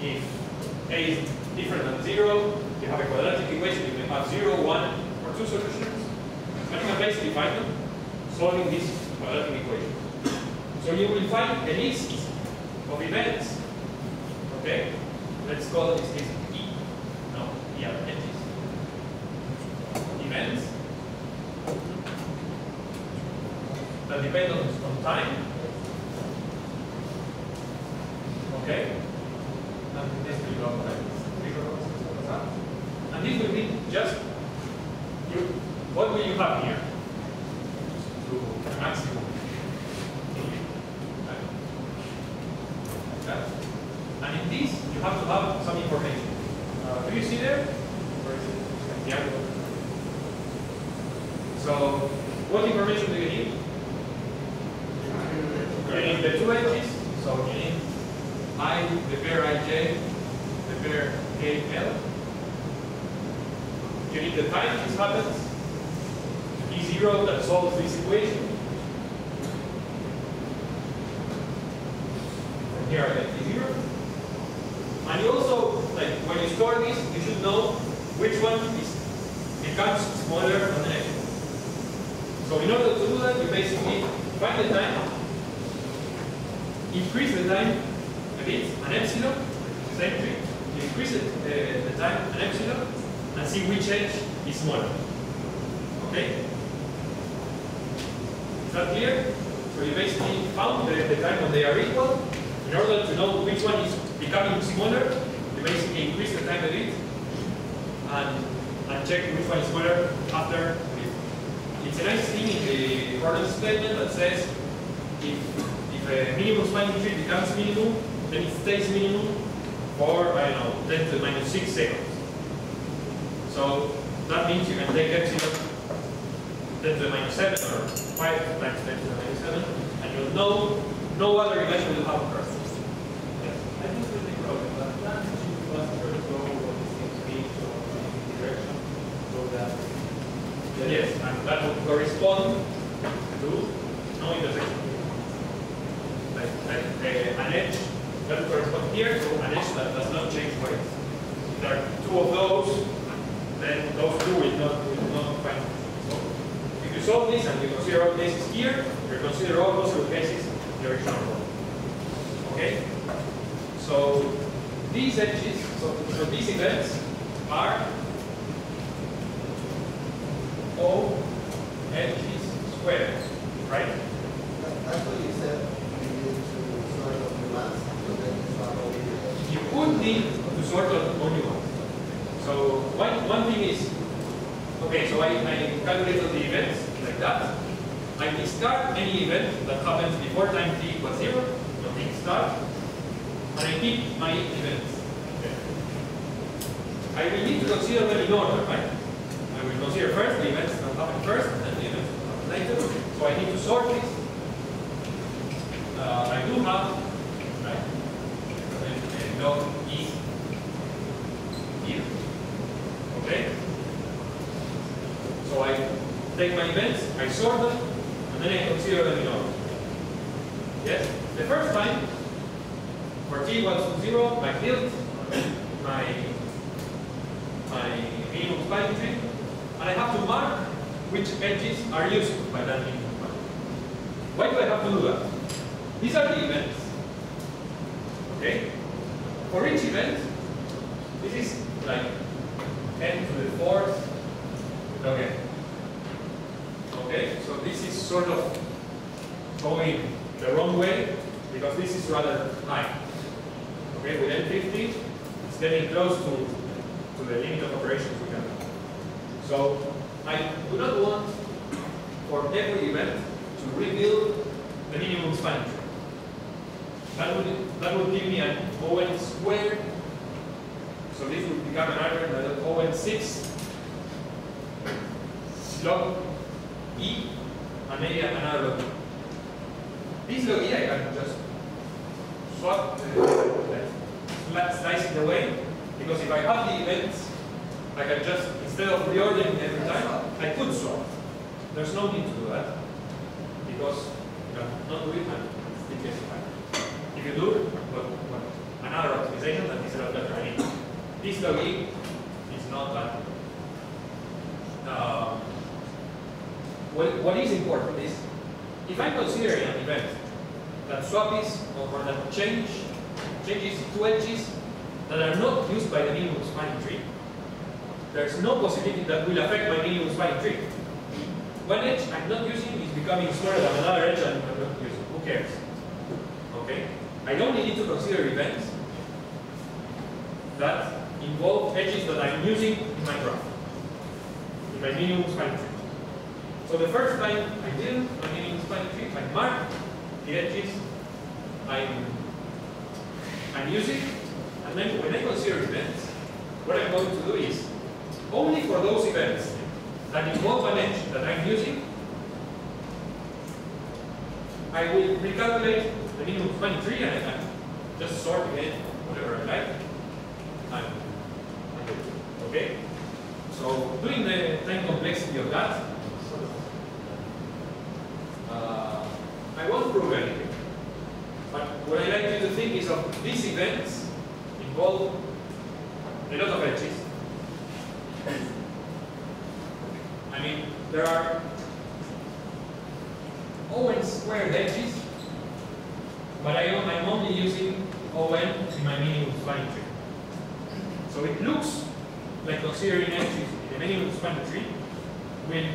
If A is different than 0, you have a quadratic equation, you can have 0, 1, or 2 solutions. But you can basically find them solving this quadratic equation. So you will find a list of events. Okay? Let's call this list E. No, yeah, edges. Events that depend on time. Okay? And this will go like this. And this will be just what will you have here? To the maximum. Like that. And in this, you have to have some information. Do you see there? Yeah. So, what information do you need? You need the two edges. So you need the pair ij, the pair kl. You need the time this happens, E0 that solves this equation. From here I get E0. And you also, like when you store this, you should know which one becomes smaller than the next one. So in order to do that, you basically find the time, increase the time a bit, an epsilon, same thing. You increase the time, an epsilon, and see which edge is smaller. Okay? Is that clear? So you basically found the time when they are equal. In order to know which one is becoming smaller, you basically increase the time a bit and check which one is smaller after a bit. It's a nice thing in the problem statement that says if a minimum spanning tree becomes minimum, then it stays minimum for, I don't know, 10 to the minus 6 seconds. So that means you can take epsilon 10 to the minus 7 or 5 times 10 to the minus 7, and you'll know no other event will have occurred. I think it's really broken, but that should first go what it seems to be in the direction so that. Yes, and that would correspond to no intersection. Like an edge that would correspond here to an edge that does not change weight. If there are two of those, then those two will not find. So if you solve this and you consider all cases here, you consider all possible cases in the original problem. Okay? So these edges, so these events are O edges squared, right? That's what you said you need to sort of nuance, so that it's not only the edge. You would need to sort of only one. So one thing is, okay, so I calculated the events like that. I discard any event that happens before time t equals 0, So things start, and I keep my events. Okay. I will need to consider them in order, right? I will consider first the events that happen first, and then the events that happen later. So I need to sort this. I do have, right, log E here. Okay? So I take my events, I sort them, and then I consider them in order. Yes? The first time, for t equals to 0, I build my minimum spanning tree, and I have to mark which edges are used by that minimum spanning tree. Why do I have to do that? These are the events. Okay? For each event, this is like n to the 4th log n. Okay? So this is sort of going the wrong way because this is rather high. Okay? With n50, it's getting close to the limit of operations we can do. So I do not want for every event to rebuild the minimum spanning tree. That would give me an ON squared. So this would become an average of ON6 log E and maybe another log E. This log E I can just swap, slice it away, because if I have the events, I can just, instead of reordering every time, I could swap. There's no need to do that, because you cannot do it and still get it back. If you do, well, another optimization that is a lot better. I mean, this log E is not that. What is important is, if I'm considering an event that swaps or that changes two edges that are not used by the minimum spanning tree, there's no possibility that will affect my minimum spanning tree. One edge I'm not using is becoming smaller than another edge I'm not using. Who cares? Okay? I only need to consider events that involve edges that I'm using in my graph, in my minimum spanning tree. So the first time I build my minimum spanning tree, I mark the edges I'm using, and then when I consider events, what I'm going to do is, only for those events that involve an edge that I'm using, I will recalculate the minimum spanning tree and I can just sort again whatever I like. Okay? So doing the time complexity of that, I won't prove anything. But what I like you to think is of these events involve a lot of edges. I mean, there are ON squared edges, but I'm only using ON in my minimum spanning tree. So it looks like considering edges in the minimum spanning tree will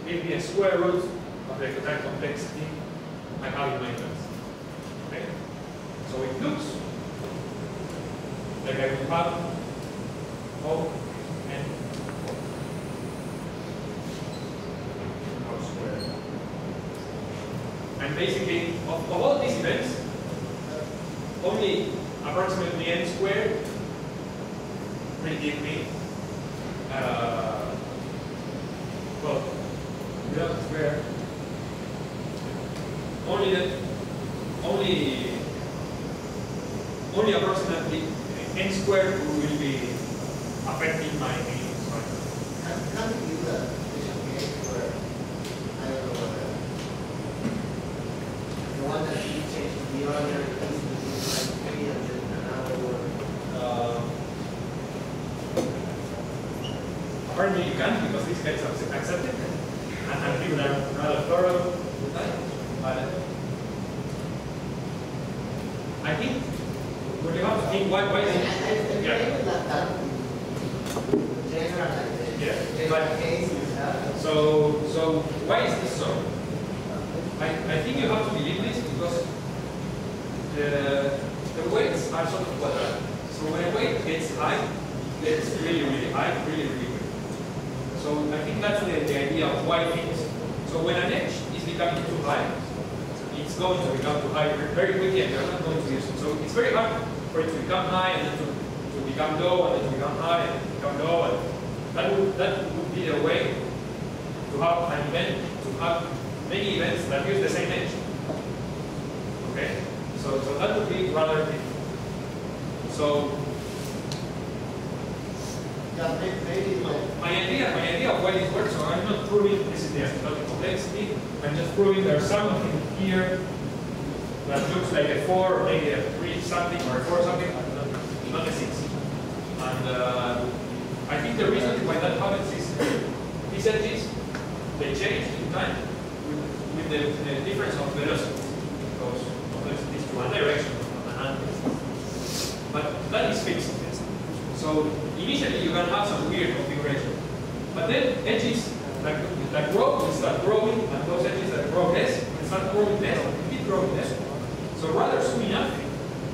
give me a square root of the time complexity I have in my events. Okay? So it looks like I will have O n squared. And basically, of all these events, only approximately n squared will give me, well, without square, only approximately n squared will be affecting my minimum spanning. Can you give the case where, I don't know, the one that you changed the ordinary piece between like 3 and then another word? Apparently you can, because this gets accepted, and people are rather thorough with that. But I think what you have to think, why is it? Yeah. So why is this so? I think you have to believe this because the weights are sort of quadratic. So when a weight gets high, it gets really, really high, really, really quick. So I think that's the idea of why things. So when an edge is becoming too high, in it's going to become too high very quickly, and you're not going to use it. So it's very hard for it to become high and then to become low, and then to become high and become low. And that would be the way to have an event, to have many events that use the same edge. Okay? So that would be rather difficult. So Yeah, maybe. my idea of why this works, so I'm not proving this is the asymptotic complexity, I'm just proving there's something here that looks like a 4 or maybe a 3 something or a 4 something, not a 6. And I think the reason why that happens is these edges, they change in time with the difference of velocity. Because velocity is to one direction of an angle. But that is fixed. So initially you can have some weird configuration. But then edges that grow will start growing, and those edges that grow less will start growing less, and keep growing less. So rather soon enough,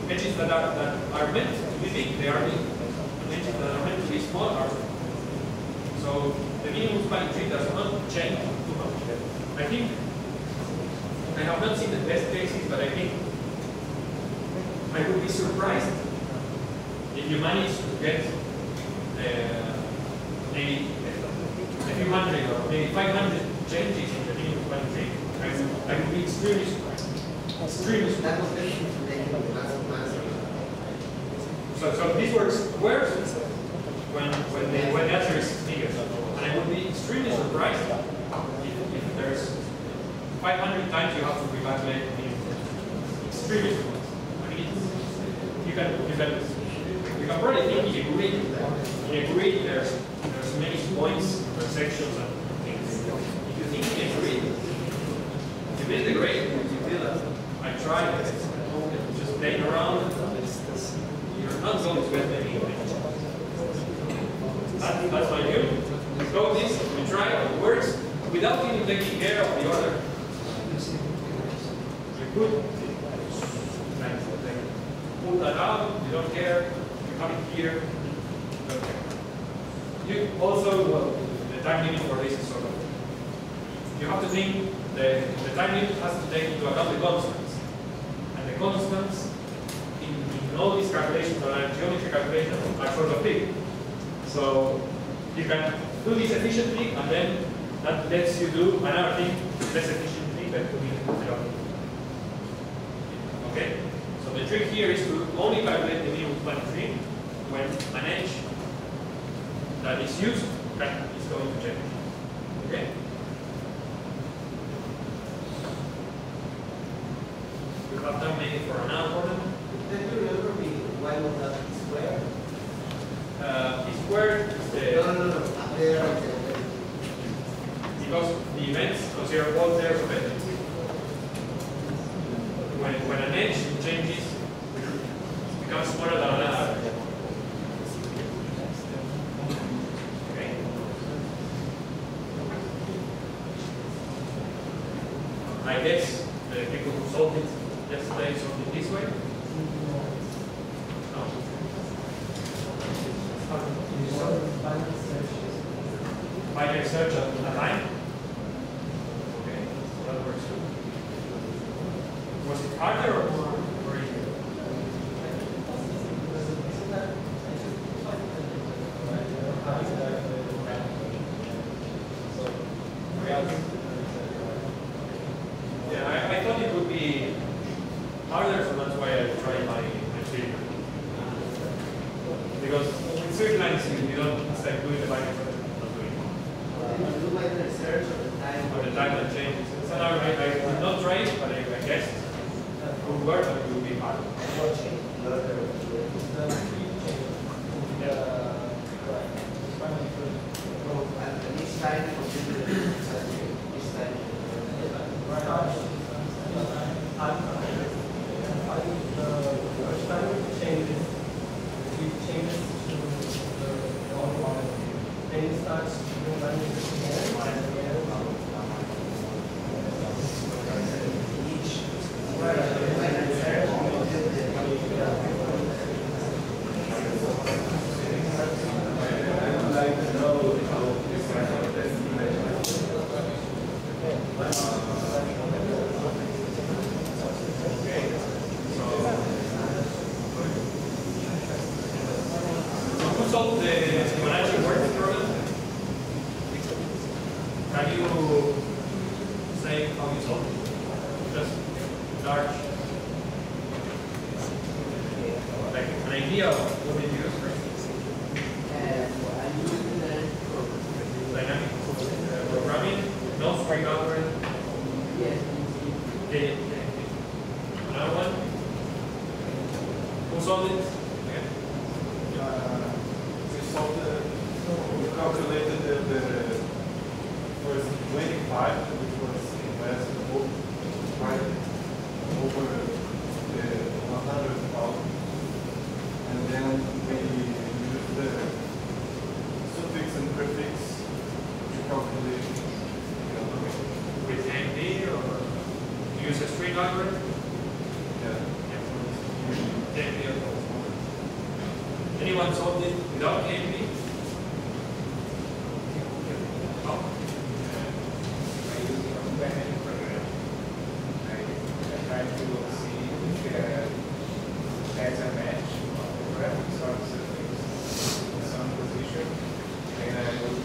edges that are meant to be big, they are big. And edges that are meant to be small are small. So the minimum spanning tree does not change too much. I think, I have not seen the best cases, but I think I would be surprised if you manage to get maybe a few hundred or maybe 500 changes in the minimum spanning tree. I would be extremely surprised. Extremely surprised. That was the last. So this works when the answer is bigger. And I would be extremely surprised if there's 500 times you have to recalculate the minimum. Extremely surprised. I mean, you can probably think in a grid there's many points, intersections, and things. If you think in a grid, you build the grid, you feel that I tried it, just playing around, you're not going to get many images. That's my view. We go this, we try, it works, without even taking care of the order. You could pull that out, you don't care, you have it here, you don't care. You also, well, the time limit for this is sort of, you have to think, the time limit has to take into account the constants. And the constants in all these calculations, or geometry calculations, are sort of big. So you can do this efficiently, and then that lets you do another thing less efficiently, but to be okay? So the trick here is to only calculate the minimum spanning tree when an edge that is used is going to change. Okay? We have done maybe for an hour problem. Can you remember me why was that square? Square is No. Up there. because the events consider all pairs of edges. When an edge changes, it becomes smaller than another. Okay. I guess the people who solved it yesterday solved it this way. No. Binary search at a time. Okay, so that works too. Was it harder or more easier? Yeah, I thought it would be harder, so that's why I tried my theory. Because with straight lines, you don't, it's like doing the binary search, not doing it. You do my research on the time. Or the time that changes. So now I did not try it, but I guess it would work, but it would be hard. And each time each time. solve the Fibonacci word problem? Can you say how you solve it? Just large, like an idea of what did you use, right? I use Dynamic programming, no string algorithm. yes. Okay. Another one. Who solved it? Okay. We calculated the first 25, which was investable right over the 100,000, and then we used the suffix and prefix to calculate the other way. With KMP or use a string algorithm? Yeah. KMP. Anyone solved it without KMP? No. By using a companion program, I try to see if there's a match of the graphics or the suffix in some position, and I would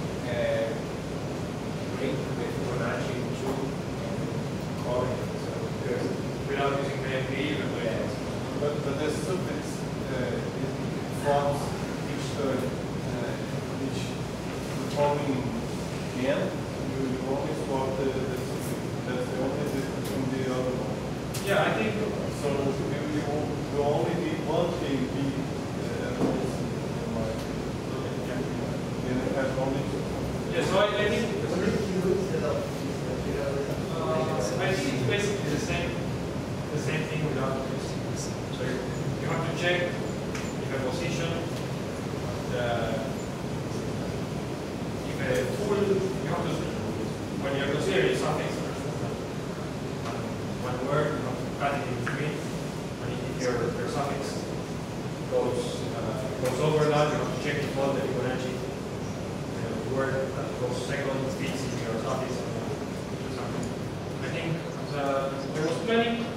bring the Fibonacci into calling. So there's Without using KMP, even though yes. But the suffix forms each term, each following n, you only swap the suffix. That's the only difference from the other one. yeah, I think So you only need one KP and it has only two. yeah. So I think What did you use instead of I think it's basically the same thing without this. So you have to check if a position, if a full, you have to, when you're considering something, one word, you have to cut it in three, and if your suffix goes over that, you have to check if all the Fibonacci word that goes second fits in your suffix. I think I was planning to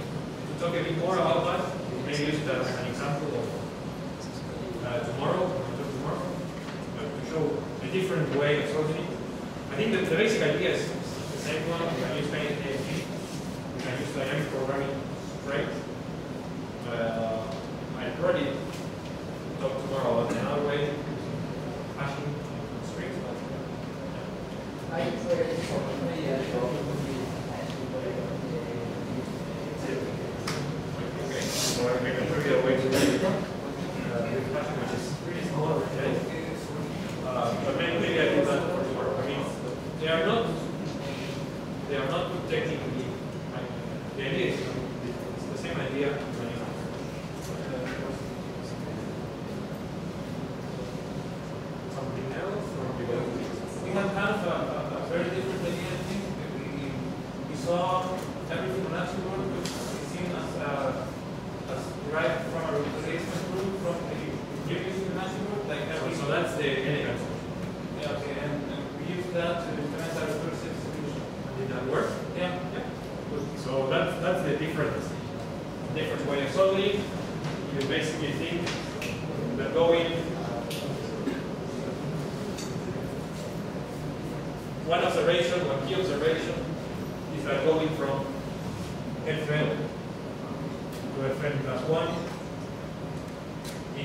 talk a bit more about that. Maybe use it as an example of tomorrow, to show a different way of solving it. I think that the basic idea is the same one. You can use KMP, you can use dynamic programming straight. I already talked tomorrow about another way, hashing strings. I Okay, so I can show you a way to do it. With hashing, which is pretty small today. But maybe I do that for tomorrow. I mean, they are not technically. The idea is it's the same idea. Something else, or we have kind of a very different idea. I think we saw every Fibonacci word which is seen as derived from a replacement rule from the previous Fibonacci word, like every. So that's the elegant one. Yeah, okay, and we use that to implement a recursive solution. Did that work? Yeah. Good. So that's the different way of solving it. You basically think that going one observation, one key observation is that going from Fn to Fn plus 1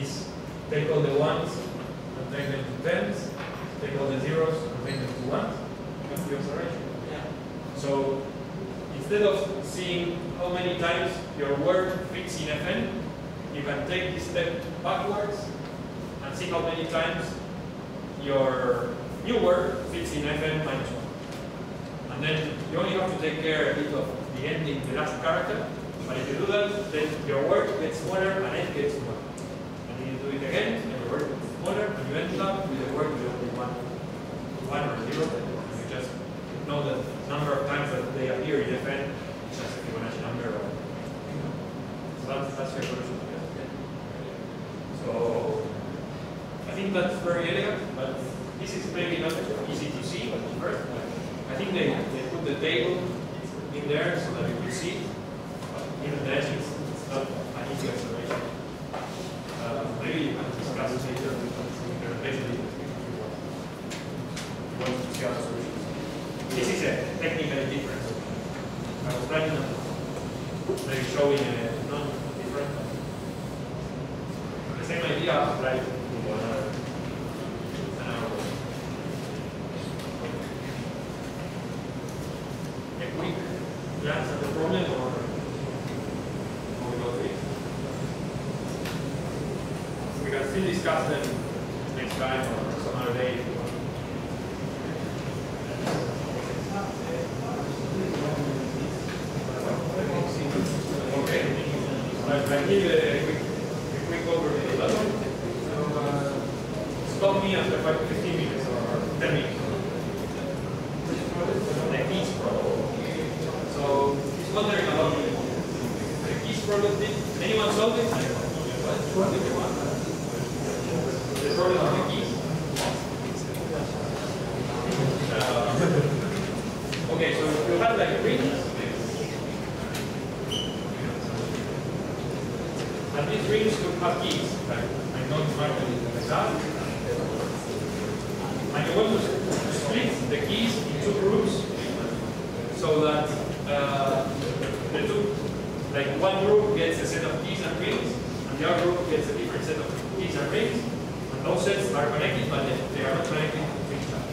is take all the ones and take them to tens, take all the zeros and take them to ones. That's the observation. So instead of seeing how many times your word fits in Fn, you can take this step backwards and see how many times your new word fits in Fn minus 1. And then you only have to take care a bit of the ending, the last character. But if you do that, then your word gets smaller and n gets smaller. And then you do it again, and your word gets smaller, and you end up with a word with only one or 0. And you just know the number of times that they appear in Fn, just a Fibonacci number. So that's your solution. So I think that's very elegant, but this is maybe not easy to see at first. I think they put the table in there so that you can see. But even then, it's not an easy observation. Maybe you can discuss it later. basically want to see other solutions. This is a technical difference. I was planning on maybe showing a non-different, the same idea applied to another way. A quick glance at the problem, or we go to it? We can still discuss them next time or some other day if you want. Okay. I'll give a quick overview. Stop me after 15 minutes or 10 minutes. The keys problem. So he's wondering about the keys problem. Anyone solve it? The problem of the keys. Okay, so you have like rings. And these rings could have keys. I don't mark it like that. And you want to split the keys in two groups so that the two, like one group gets a set of keys and rings, and the other group gets a different set of keys and rings, and those sets are connected, but they are not connected to each other.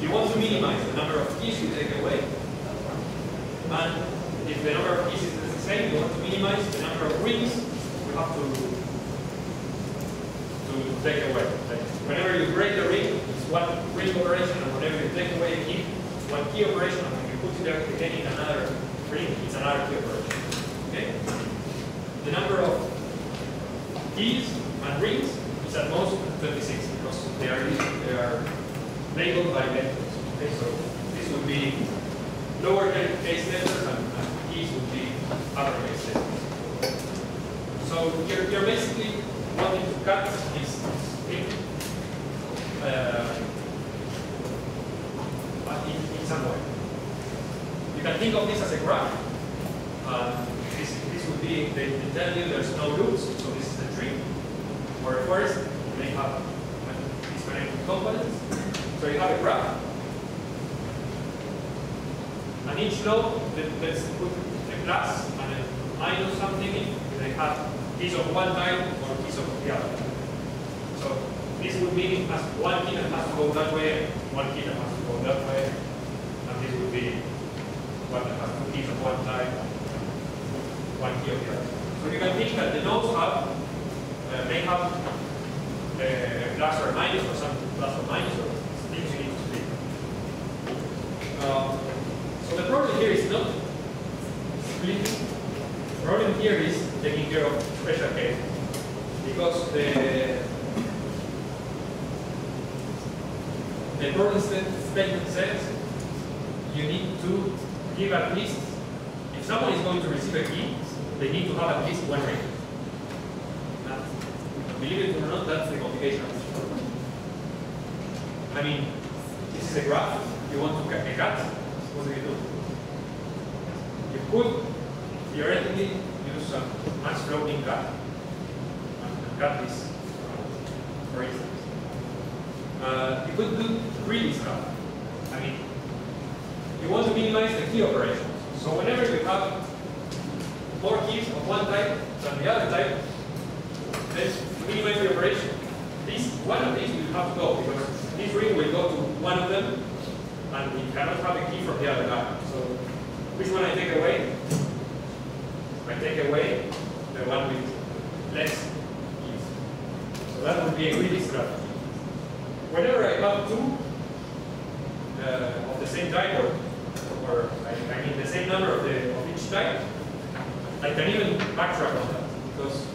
You want to minimize the number of keys you take away, and if the number of keys is the same, you want to minimize the number of rings you have to take away. Like whenever you break the ring, it's one ring operation, and whenever you take away a key, it's one key operation, and when you put it again in another ring, it's another key operation. Okay? The number of keys and rings is at most 26 because they are labeled by letters. Okay, so this would be lowercase letters and keys would be uppercase letters. So you're basically wanting to cut this string in some way. You can think of this as a graph. This would be, they tell you there's no loops, so this is the tree. Or first, you may have disconnected components. So you have a graph. And each node, let's put a plus and a minus something in. They have keys of one type or keys of the other. So this would mean it has one key that has to go that way, and one key that has to go that way. And this would be one that has two keys of one type, one key of the other. So you can think that the nodes have may have a plus or a minus, or some plus or minus, or things you need to split. So the problem here is not splitting. The problem here is taking care of special cases, because the problem statement says you need to give at least, if someone is going to receive a key, they need to have at least one ring. Believe it or not, that's the complication of this problem. I mean, this is a graph. You want to cut a cut. What do you do? You could theoretically use some max floating cut and cut this, for instance. You could do greedy stuff. I mean, you want to minimize the key operations. So whenever you have more keys of one type than the other type, let's minimize the operation. One of these will have to go, because this ring will go to one of them, and we cannot have a key from the other guy. So which one I take away? I take away the one with less keys. So that would be a greedy strategy. Whenever I have two of the same type, or I mean the same number of each type, I can even backtrack on that, because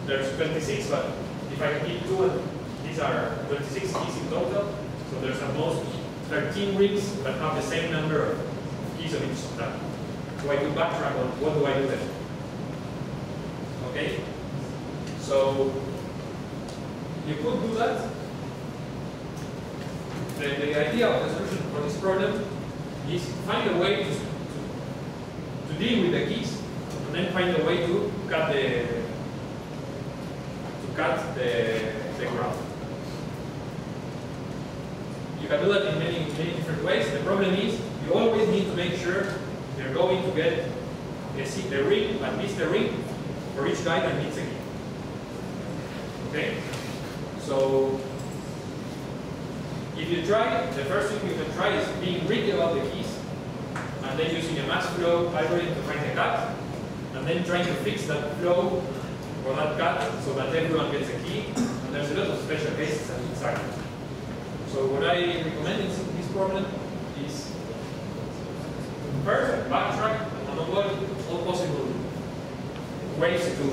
there's 26, but if I keep two, these are 26 keys in total, so there's at most 13 rings that have the same number of keys of each type. So I can backtrack on what do I do then. Okay? So you could do that. The idea of the solution for this problem is find a way to deal with the keys, and then find a way to cut the graph. You can do that in many different ways. The problem is you always need to make sure you're going to get a ring, at least a ring, for each guy that needs a key. Okay? So if you try, the first thing you can try is being greedy about the keys, and then using a mass flow algorithm to find the cut, and then trying to fix that flow or that cut so that everyone gets a key. And there's a lot of special cases inside. So what I recommend in this problem is first backtrack and avoid all possible ways to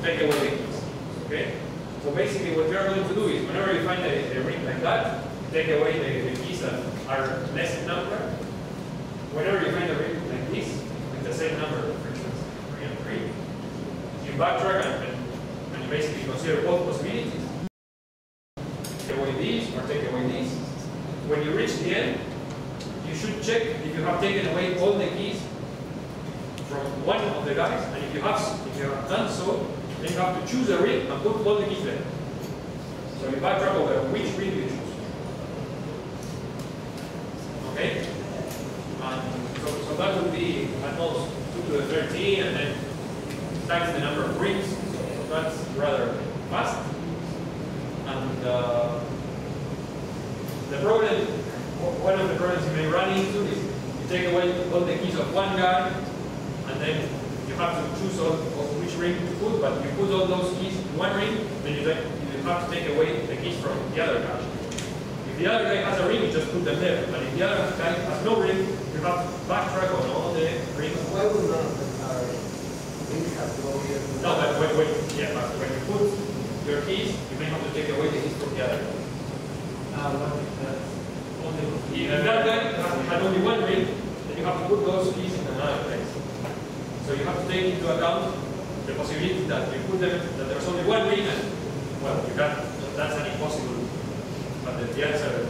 take away the keys. Okay? So basically what you're going to do is whenever you find a ring like that, take away the keys that are less in number. Whenever you find a ring like this, with the same number, for instance, 3 and 3, you backtrack and you basically consider both possibilities. Take away these or take away these. When you reach the end, you should check if you have taken away all the keys from one of the guys, and if you have done so, then you have to choose a ring and put all the keys there. So you backtrack over which ring you choose. Okay? So that would be at most 2 to the 13, and then times the number of rings. So that's rather fast. And the problem, one of the problems you may run into is you take away all the keys of one guy, and then you have to choose which ring to put, but you put all those keys in one ring, then you have to take away the keys from the other guy. If the other guy has a ring, you just put them there. But if the other guy has no ring, you have to backtrack on all the rings. Why would none of them rings have to go here? No, but when you put your keys, you may have to take away the keys from the other guy. If that guy had only one ring, then you have to put those keys in another place. So you have to take into account the possibility that you put them, that there's only one ring, and well, you can't, that's an impossible. But the answer,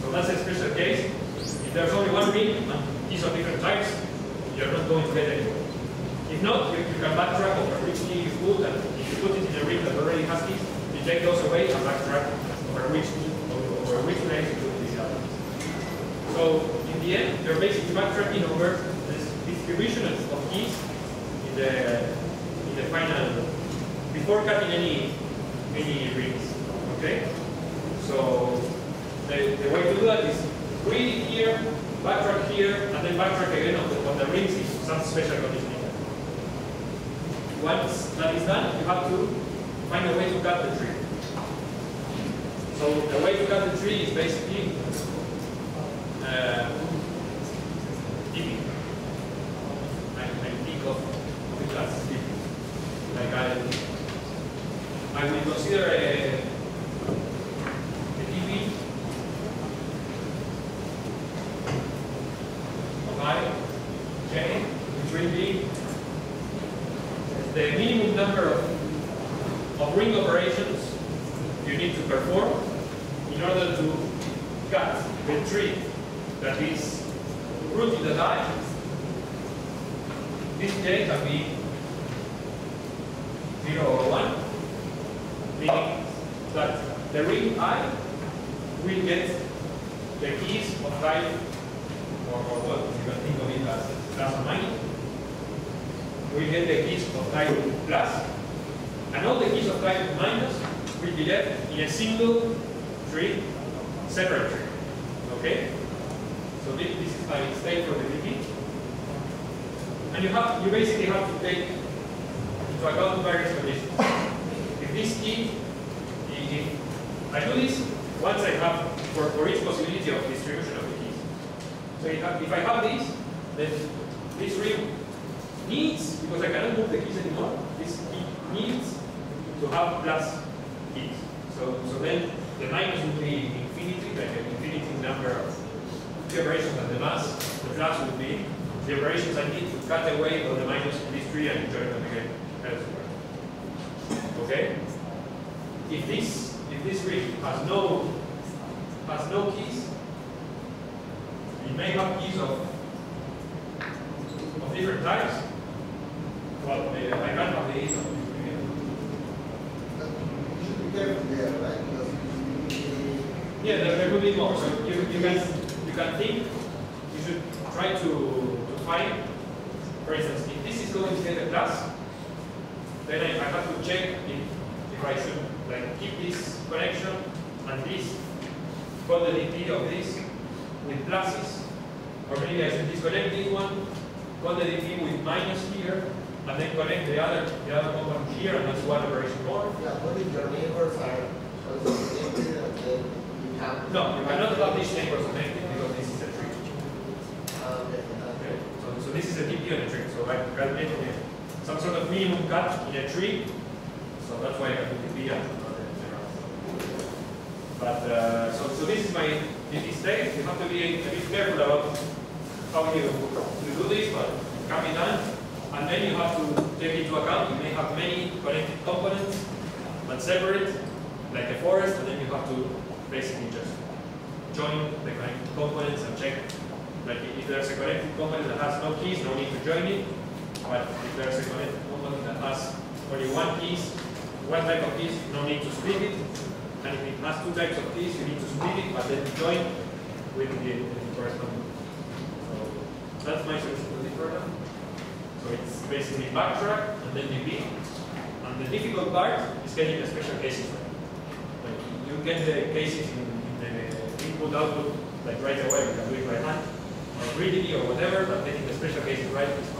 so that's a special case. If there's only one ring and keys of different types, you're not going to get anywhere. If not, you can backtrack over which key you put, and if you put it in a ring that already has keys, you take those away and backtrack over which place you put these others. So in the end, you're basically backtracking over this distribution of keys in the final, before cutting any rings. Okay? So the way to do that is read here, backtrack here, and then backtrack again on the rings in some special conditioning. Once that is done, you have to find a way to cut the tree. So the way to cut the tree is basically dipping. I think of it as dipping. Like I will consider a DP of I, J, which will be the minimum number of ring operations you need to perform in order to cut the tree that is rooted at I. This J can be 0 or 1, meaning that the ring I will get the keys of type, or what you can think of it as plus or minus. We get the keys of type plus, and all the keys of type minus will be left in a single tree, separate tree. Okay? So this is how it stays for the DP. And you basically have to take into account various conditions. If this key, if I do this, once I have, for each possibility of distribution of the keys. So if I have this, then this ring needs, because I cannot move the keys anymore, this key needs to have plus keys. So then the minus would be infinity, like an infinity number of the operations, and the mass, the plus would be the operations I need to cut away all the minus in this tree and join them again elsewhere. Okay? If this ring has no keys, it may have keys of different types. Well, I can't have the keys of You should be careful there, right? Because Yeah, there could be more. So you can think, you should try to find, for instance, if this is going to get a class, then I have to check if I should like keep this connection and this, call the DP of this with pluses, or maybe I should disconnect this one, call the DP with minus here, and then connect the other component here, and that's one operation more. Yeah, what if your neighbors are also connected and then you have... No, you cannot have these neighbors connected because this is a tree. Okay. So this is a DP on a tree. So I calculate some sort of minimum cut in a tree. So that's why I have DP and not a general. But so this is my DP state. You have to be a bit careful about how you do this, but it can be done. And then you have to take into account you may have many connected components, but separate, like a forest, and then you have to basically just join the connected components and check. Like if there's a connected component that has no keys, no need to join it. But if there's a connected component that has only one type of keys, no need to split it. And if it has two types of keys, you need to split it, but then join with the corresponding. So that's my solution to this program. So it's basically backtrack and then DP. And the difficult part is getting the special cases right. Like you get the cases in the input-output like right away, you can do it by hand, or reading or whatever, but getting the special cases right is